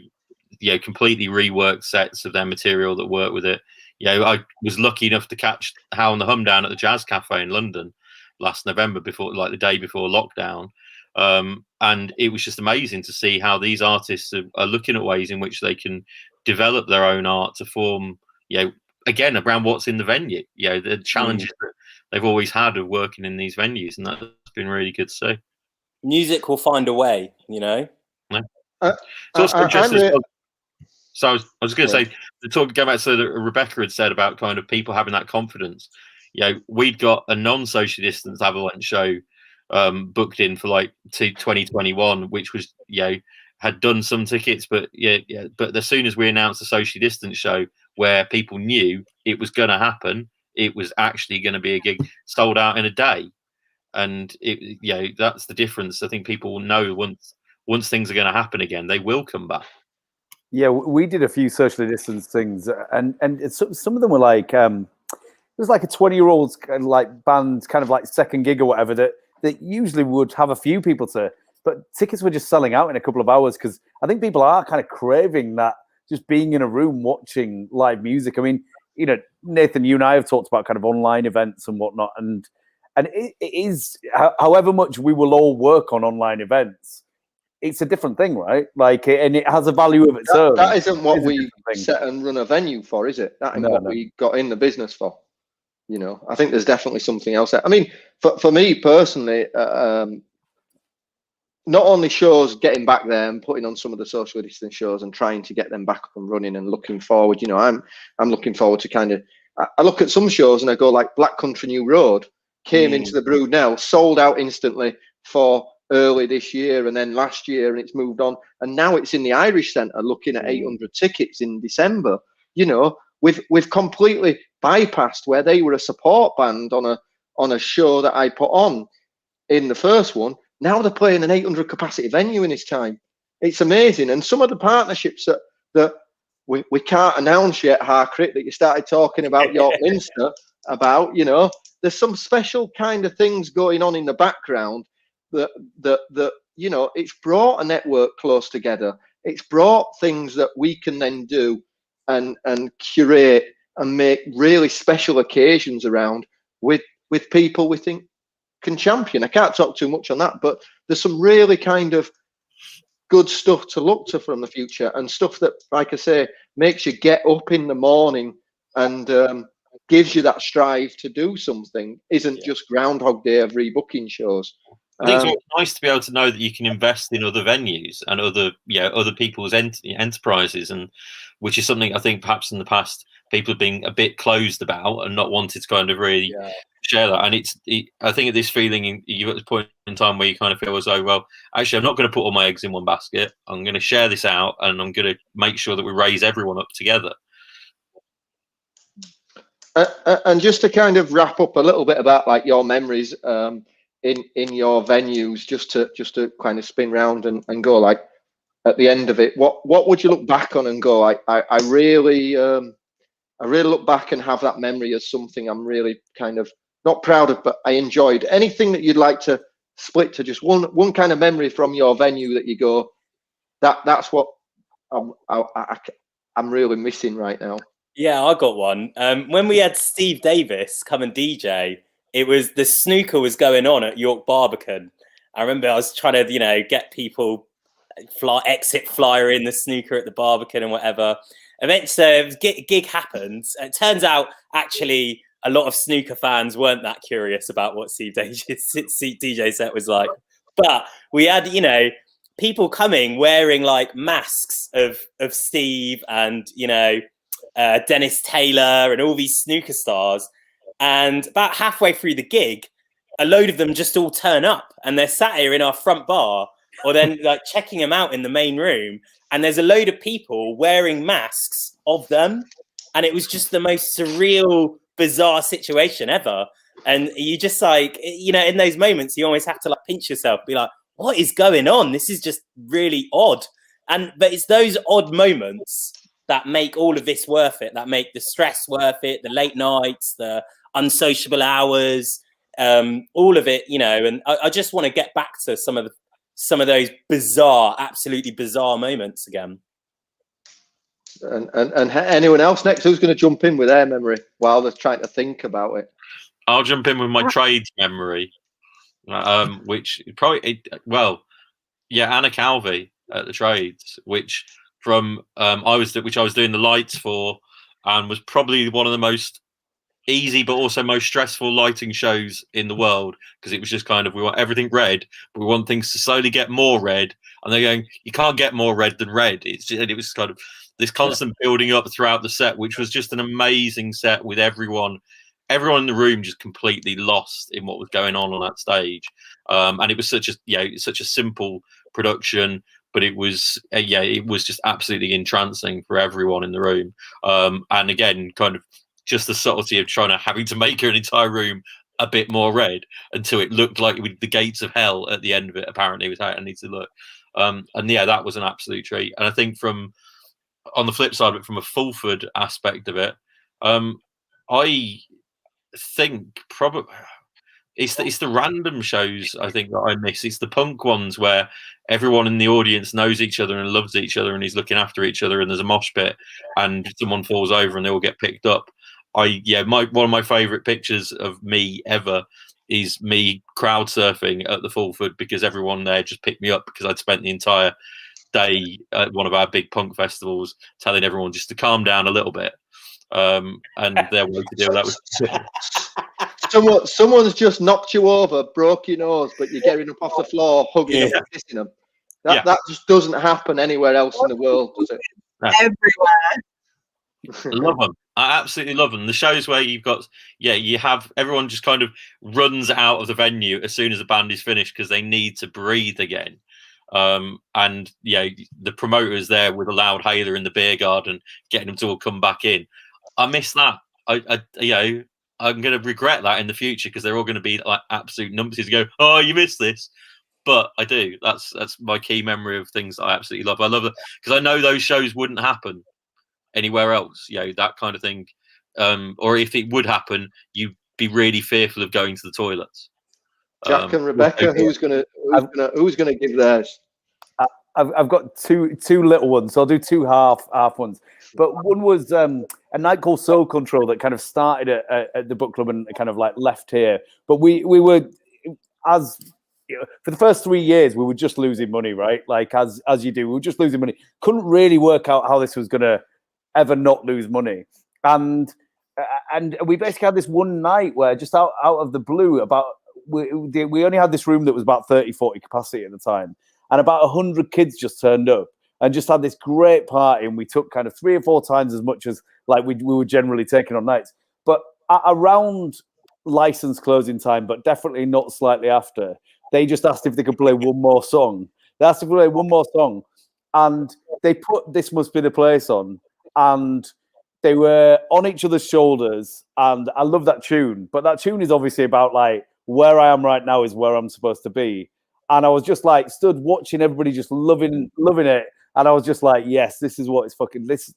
you know, completely reworked sets of their material that work with it. You know, I was lucky enough to catch How and the Hum down at the Jazz Cafe in London last November, before, like, the day before lockdown. And it was just amazing to see how these artists are looking at ways in which they can develop their own art to form, you know, again, around what's in the venue, you know, the challenges that they've always had of working in these venues, and that's been really good to see. Music will find a way, you know. Yeah. It's also interesting. So I was going to say, going back to that Rebecca had said about kind of people having that confidence. You know, we'd got a non-social distance Avalanche show booked in for like 2021, which was, you know, had done some tickets, but but as soon as we announced the social distance show, where people knew it was going to happen, it was actually going to be a gig sold out in a day. And it, you know, that's the difference. I think people will know once things are going to happen again, they will come back. Yeah, we did a few socially distanced things, and some of them were like, it was like a 20-year-old like band, kind of like second gig or whatever, that usually would have a few people to, but tickets were just selling out in a couple of hours, because I think people are kind of craving that, just being in a room watching live music. I mean, you know, Nathan, you and I have talked about kind of online events and whatnot, and it is, however much we will all work on online events, it's a different thing, right? Like, and it has a value of its own. That isn't what we set and run a venue for, is it? That isn't what we got in the business for. You know, I think there's definitely something else there. I mean, for me personally, not only shows getting back there and putting on some of the social distance shows and trying to get them back up and running and looking forward, you know, I'm looking forward to kind of, I look at some shows and I go like Black Country New Road came into the Brudenell, sold out instantly for early this year and then last year, and it's moved on. And now it's in the Irish Centre looking at 800 tickets in December. You know, we've completely bypassed where they were a support band on a show that I put on in the first one. Now they're playing an 800 capacity venue in this time. It's amazing. And some of the partnerships that we can't announce yet, Harkirit, that you started talking about York Minster about, you know, there's some special kind of things going on in the background that you know, it's brought a network close together. It's brought things that we can then do and curate and make really special occasions around with people we think can champion. I can't talk too much on that, but there's some really kind of good stuff to look to from the future, and stuff that, like I say, makes you get up in the morning and gives you that strive to do something. Isn't just Groundhog Day of rebooking shows. I think it's nice to be able to know that you can invest in other venues and other people's enterprises, and which is something I think perhaps in the past people have been a bit closed about and not wanted to kind of really share that. And I think this feeling you're at this point in time where you kind of feel as though, well, actually, I'm not going to put all my eggs in one basket. I'm going to share this out, and I'm going to make sure that we raise everyone up together. And just to kind of wrap up a little bit about like your memories in your venues, just to kind of spin round and go, like, at the end of it, what would you look back on and go, I really look back and have that memory as something I'm really kind of not proud of, but I enjoyed. Anything that you'd like to split to just one kind of memory from your venue that you go, that's what I'm really missing right now. Yeah, I got one. When we had Steve Davis come and DJ, it was the snooker was going on at York Barbican. I remember I was trying to, get people exit flyer in the snooker at the Barbican and whatever. Eventually, gig happens. It turns out, actually, a lot of snooker fans weren't that curious about what Steve Davis' DJ set was like. But we had, people coming wearing like masks of Steve and, Dennis Taylor and all these snooker stars. And about halfway through the gig, a load of them just all turn up and they're sat here in our front bar, or then like checking them out in the main room. And there's a load of people wearing masks of them. And it was just the most surreal, bizarre situation ever. And you just like, in those moments, you always have to like pinch yourself, be like, what is going on? This is just really odd. But it's those odd moments that make all of this worth it, that make the stress worth it, the late nights, the unsociable hours, all of it, and I just want to get back to some of those bizarre, absolutely bizarre moments again. And anyone else next who's going to jump in with their memory while they're trying to think about it? I'll jump in with my trades memory, which probably, Anna Calvi at the trades, which I was doing the lights for, and was probably one of the most easy but also most stressful lighting shows in the world, because it was just kind of, we want everything red, but we want things to slowly get more red, and they're going, you can't get more red than red. It was kind of this constant building up throughout the set, which was just an amazing set with everyone in the room just completely lost in what was going on that stage. And it was such a simple production, but it was just absolutely entrancing for everyone in the room. And again, kind of just the subtlety of having to make an entire room a bit more red until it looked like the gates of hell at the end of it, apparently, was how it needs to look. That was an absolute treat. And I think on the flip side of it, from a Fulford aspect of it, I think probably it's the random shows, I think, that I miss. It's the punk ones where everyone in the audience knows each other and loves each other and is looking after each other, and there's a mosh pit and someone falls over and they all get picked up. One of my favourite pictures of me ever is me crowd surfing at the Fulford, because everyone there just picked me up, because I'd spent the entire day at one of our big punk festivals telling everyone just to calm down a little bit. And their way to deal with that was someone's just knocked you over, broke your nose, but you're getting up off the floor, hugging them and kissing them. That just doesn't happen anywhere else in the world, does it? No. Everywhere. I love them. I absolutely love them. The shows where you have everyone just kind of runs out of the venue as soon as the band is finished because they need to breathe again. And the promoters there with a loud hailer in the beer garden, getting them to all come back in. I miss that. I'm going to regret that in the future, because they're all going to be like absolute numpties to go, oh, you missed this. But I do. That's my key memory of things that I absolutely love. I love it because I know those shows wouldn't happen anywhere else. That kind of thing. Or if it would happen, you'd be really fearful of going to the toilets. Jack and Rebecca, who's gonna give theirs? I've got two little ones, so I'll do two half ones. But one was a night called Soul Control that kind of started at the book club and kind of like left here. But we were, as for the first 3 years, we were just losing money, right? Like as you do, we were just losing money. Couldn't really work out how this was gonna ever not lose money. And we basically had this one night where just out of the blue, we only had this room that was about 30-40 capacity at the time. And about 100 kids just turned up and just had this great party. And we took kind of 3 or 4 times as much as like we were generally taking on nights. But around license closing time, but definitely not slightly after, they just asked if they could play one more song. They asked if we play one more song. And they put This Must Be the Place on. And they were on each other's shoulders. And I love that tune. But that tune is obviously about like where I am right now is where I'm supposed to be. And I was just like stood watching everybody just loving it. And I was just like, yes, this is what it's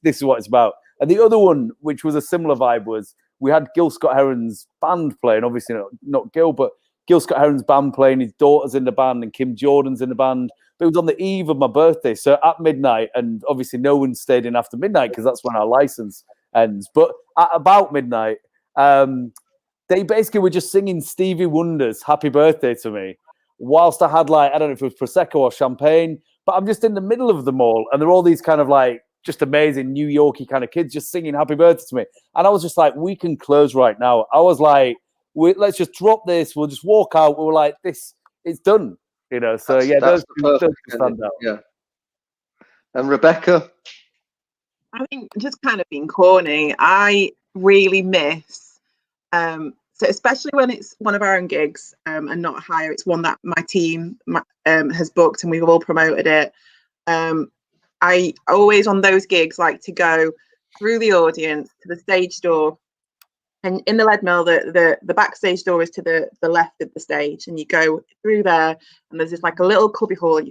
this is what it's about. And the other one, which was a similar vibe, was we had Gil Scott-Heron's band playing. Obviously not Gil, but Gil Scott-Heron's band playing. His daughter's in the band and Kim Jordan's in the band. But it was on the eve of my birthday. So at midnight, and obviously no one stayed in after midnight because that's when our license ends. But at about midnight, they basically were just singing Stevie Wonder's Happy Birthday to me, whilst I had like, I don't know if it was Prosecco or champagne, but I'm just in the middle of them all. And they're all these kind of like just amazing New Yorkie kind of kids just singing Happy Birthday to me. And I was just like, we can close right now. I was like, let's just drop this. We'll just walk out. We were like, this, it's done. You know, so those stand out. Yeah. And Rebecca? I think just kind of being corny, I really miss, so especially when it's one of our own gigs and not hire, it's one that my team has booked and we've all promoted it. I always on those gigs like to go through the audience to the stage door. And in the Leadmill, the backstage door is to the left of the stage, and you go through there, and there's just like a little cubby hole, and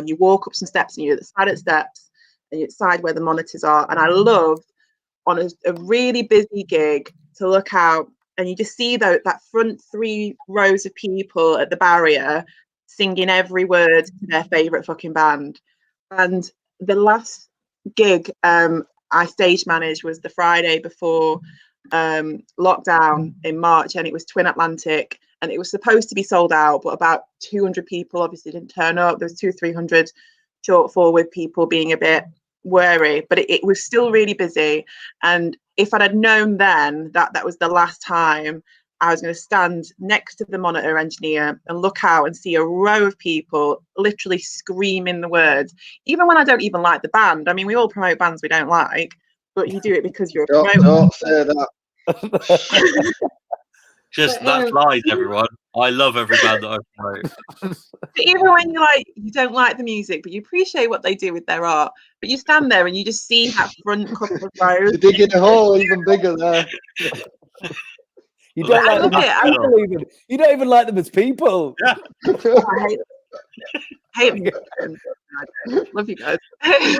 you walk up some steps, and you're at the side of the steps, and you're at the side where the monitors are. And I love on a really busy gig to look out, and you just see that front 3 rows of people at the barrier singing every word to their favourite fucking band. And the last gig I stage managed was the Friday before lockdown in March, and it was Twin Atlantic, and it was supposed to be sold out, but about 200 people obviously didn't turn up. There was 200-300 shortfall, with people being a bit wary, but it was still really busy. And if I'd had known then that was the last time I was going to stand next to the monitor engineer and look out and see a row of people literally screaming the words, even when I don't even like the band. I mean, we all promote bands we don't like, but you do it because you're a promoter. Don't say that. That's lies, everyone. I love every band that I promote. But even when you don't like the music, but you appreciate what they do with their art, but you stand there and you just see that front couple of rows. You're digging a hole even bigger there. You don't like them as people, even. You don't even like them as people. Yeah. I hate them. Love you guys. You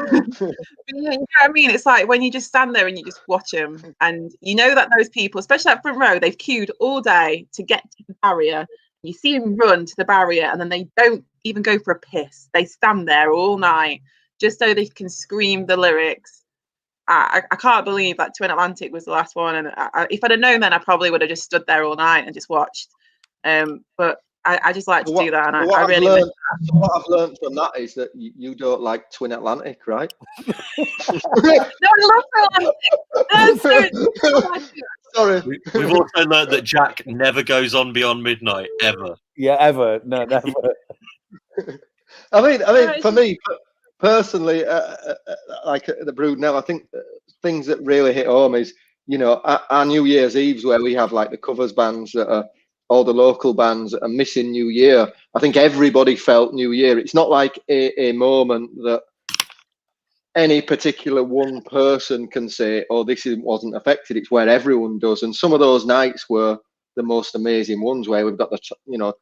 know what I mean? It's like when you just stand there and you just watch them, and you know that those people, especially that front row, they've queued all day to get to the barrier. You see them run to the barrier, and then they don't even go for a piss. They stand there all night just so they can scream the lyrics. I can't believe that Twin Atlantic was the last one, and if I'd have known then, I probably would have just stood there all night and just watched. But I just like to do that, and I really miss that. What I've learned from that is that you don't like Twin Atlantic, right? No, I love Twin Atlantic. Sorry. We've also learned that Jack never goes on beyond midnight, ever. Yeah, ever. No, never. I mean, for me personally, like at the Brudenell, I think things that really hit home is, you know, our New Year's Eves, where we have like the covers bands that are all the local bands that are missing New Year. I think everybody felt New Year. It's not like a moment that any particular one person can say, oh, this wasn't affected. It's where everyone does. And some of those nights were the most amazing ones, where we've got the, you know,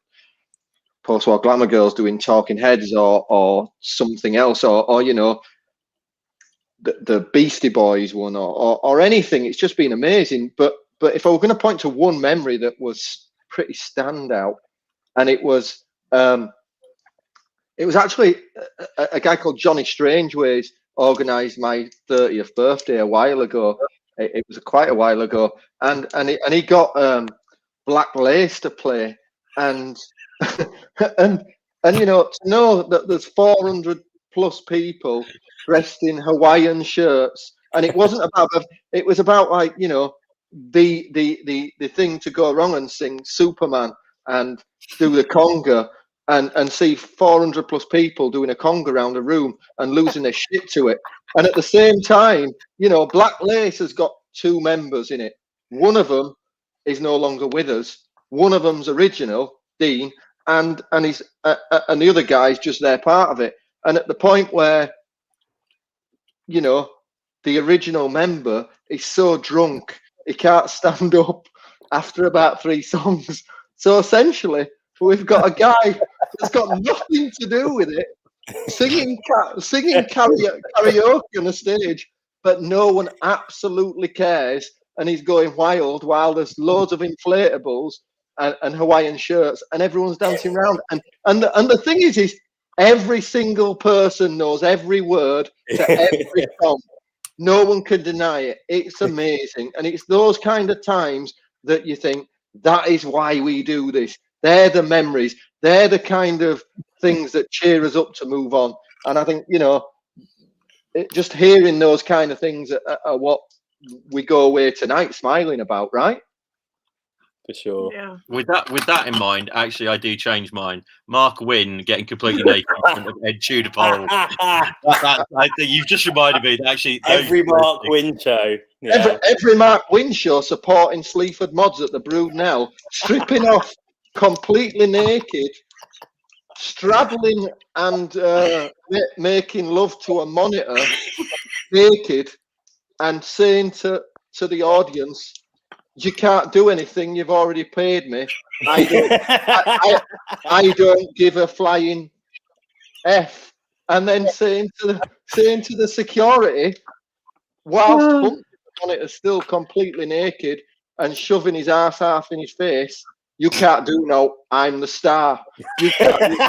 post-war glamour girls doing Talking Heads or something else, or you know, the Beastie Boys one, or anything. It's just been amazing. But if I were going to point to one memory that was pretty standout, and it was actually a guy called Johnny Strangeways organised my 30th birthday a while ago. It was quite a while ago, and he got Black Lace to play, and and you know, to know that there's 400 plus people dressed in Hawaiian shirts, and it wasn't about, it was about, like, you know, the thing to go wrong and sing Superman and do the conga, and see 400 plus people doing a conga around a room and losing their shit to it. And at the same time, you know, Black Lace has got 2 members in it. One of them is no longer with us. One of them's original, Dean, and he's and the other guy's just their part of it. And at the point where, you know, the original member is so drunk he can't stand up after about 3 songs, So essentially, we've got a guy that's got nothing to do with it, singing karaoke on the stage, but no one absolutely cares, and he's going wild while there's loads of inflatables and Hawaiian shirts, and everyone's dancing around. And the thing is every single person knows every word to every song. No one can deny it. It's amazing, and it's those kind of times that you think, that is why we do this. They're the memories. They're the kind of things that cheer us up to move on. And I think, just hearing those kind of things are what we go away tonight smiling about, right? For sure. Yeah. With that in mind, actually, I do change mine. Mark Wynne getting completely naked in front of Ed Tudor Powell. I think you've just reminded me that actually Every Mark Wynne show. Yeah. Every Mark Wynne show supporting Sleaford mods at the Brudenell, stripping off completely naked, straddling and making love to a monitor naked, and saying to the audience, "You can't do anything. You've already paid me. I don't give a flying F." And then saying to the security, whilst pumping on it is still completely naked and shoving his ass half in his face, "You can't do no. I'm the star. You can't.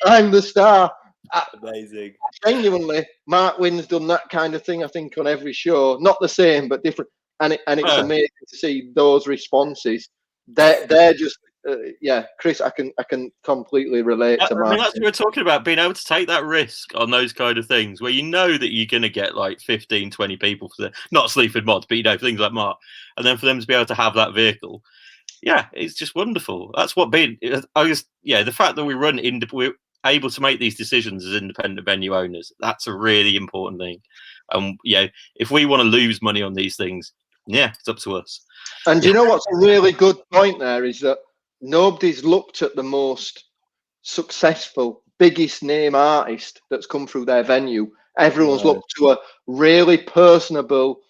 I'm the star." Amazing. Genuinely, Mark Wynne's done that kind of thing, I think, on every show. Not the same, but different. And it's amazing to see those responses. They're just Chris, I can completely relate to Mark. That's what we're talking about, being able to take that risk on those kind of things where you know that you're going to get like 15, 20 people for not Sleaford mods, but things like Mark, and then for them to be able to have that vehicle, it's just wonderful. That's what the fact that we're able to make these decisions as independent venue owners, that's a really important thing. If we want to lose money on these things, it's up to us. And you know what's a really good point there is that nobody's looked at the most successful, biggest name artist that's come through their venue. Everyone's looked to a really personable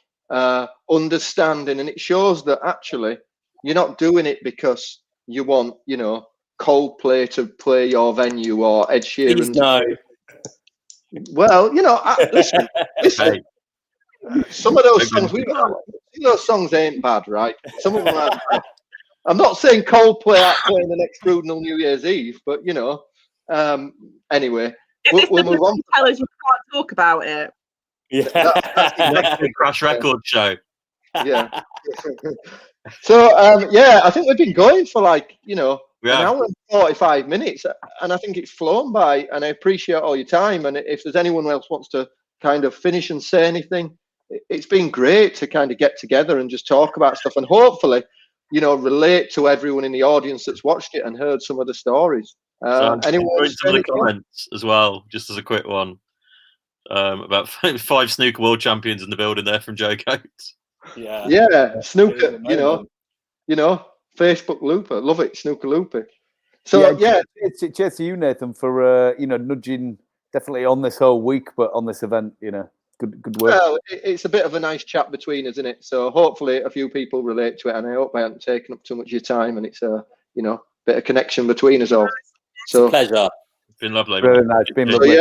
understanding, and it shows that actually you're not doing it because you want, Coldplay to play your venue or Ed Sheeran. Please no. Well, listen. Some of those songs ain't bad, right? Some of them aren't bad. I'm not saying Coldplay aren't playing the next Brudenell New Year's Eve, but anyway, we'll move on. Tell us you can't talk about it. Yeah, that's next big Crash Record show. Yeah. So I think we've been going for an hour and 45 minutes, and I think it's flown by. And I appreciate all your time. And if there's anyone else wants to kind of finish and say anything, it's been great to kind of get together and just talk about stuff, and hopefully, relate to everyone in the audience that's watched it and heard some of the stories. Anyone some of the comments as well, just as a quick one, about 5 snooker world champions in the building there from Joe Coates. Yeah, snooker. Facebook Looper, love it, snooker Looper. So it's cheers to you, Nathan, for nudging definitely on this whole week, but on this event, good work. Well, it's a bit of a nice chat between us, isn't it? So hopefully a few people relate to it, and I hope I haven't taken up too much of your time, and it's a bit of connection between us all. So it's a pleasure. It's been lovely. Very nice. Been lovely.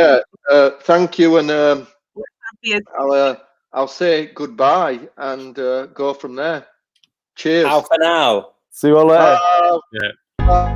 So thank you, and I'll say goodbye and go from there. Cheers. Out for now. See you all later. Yeah.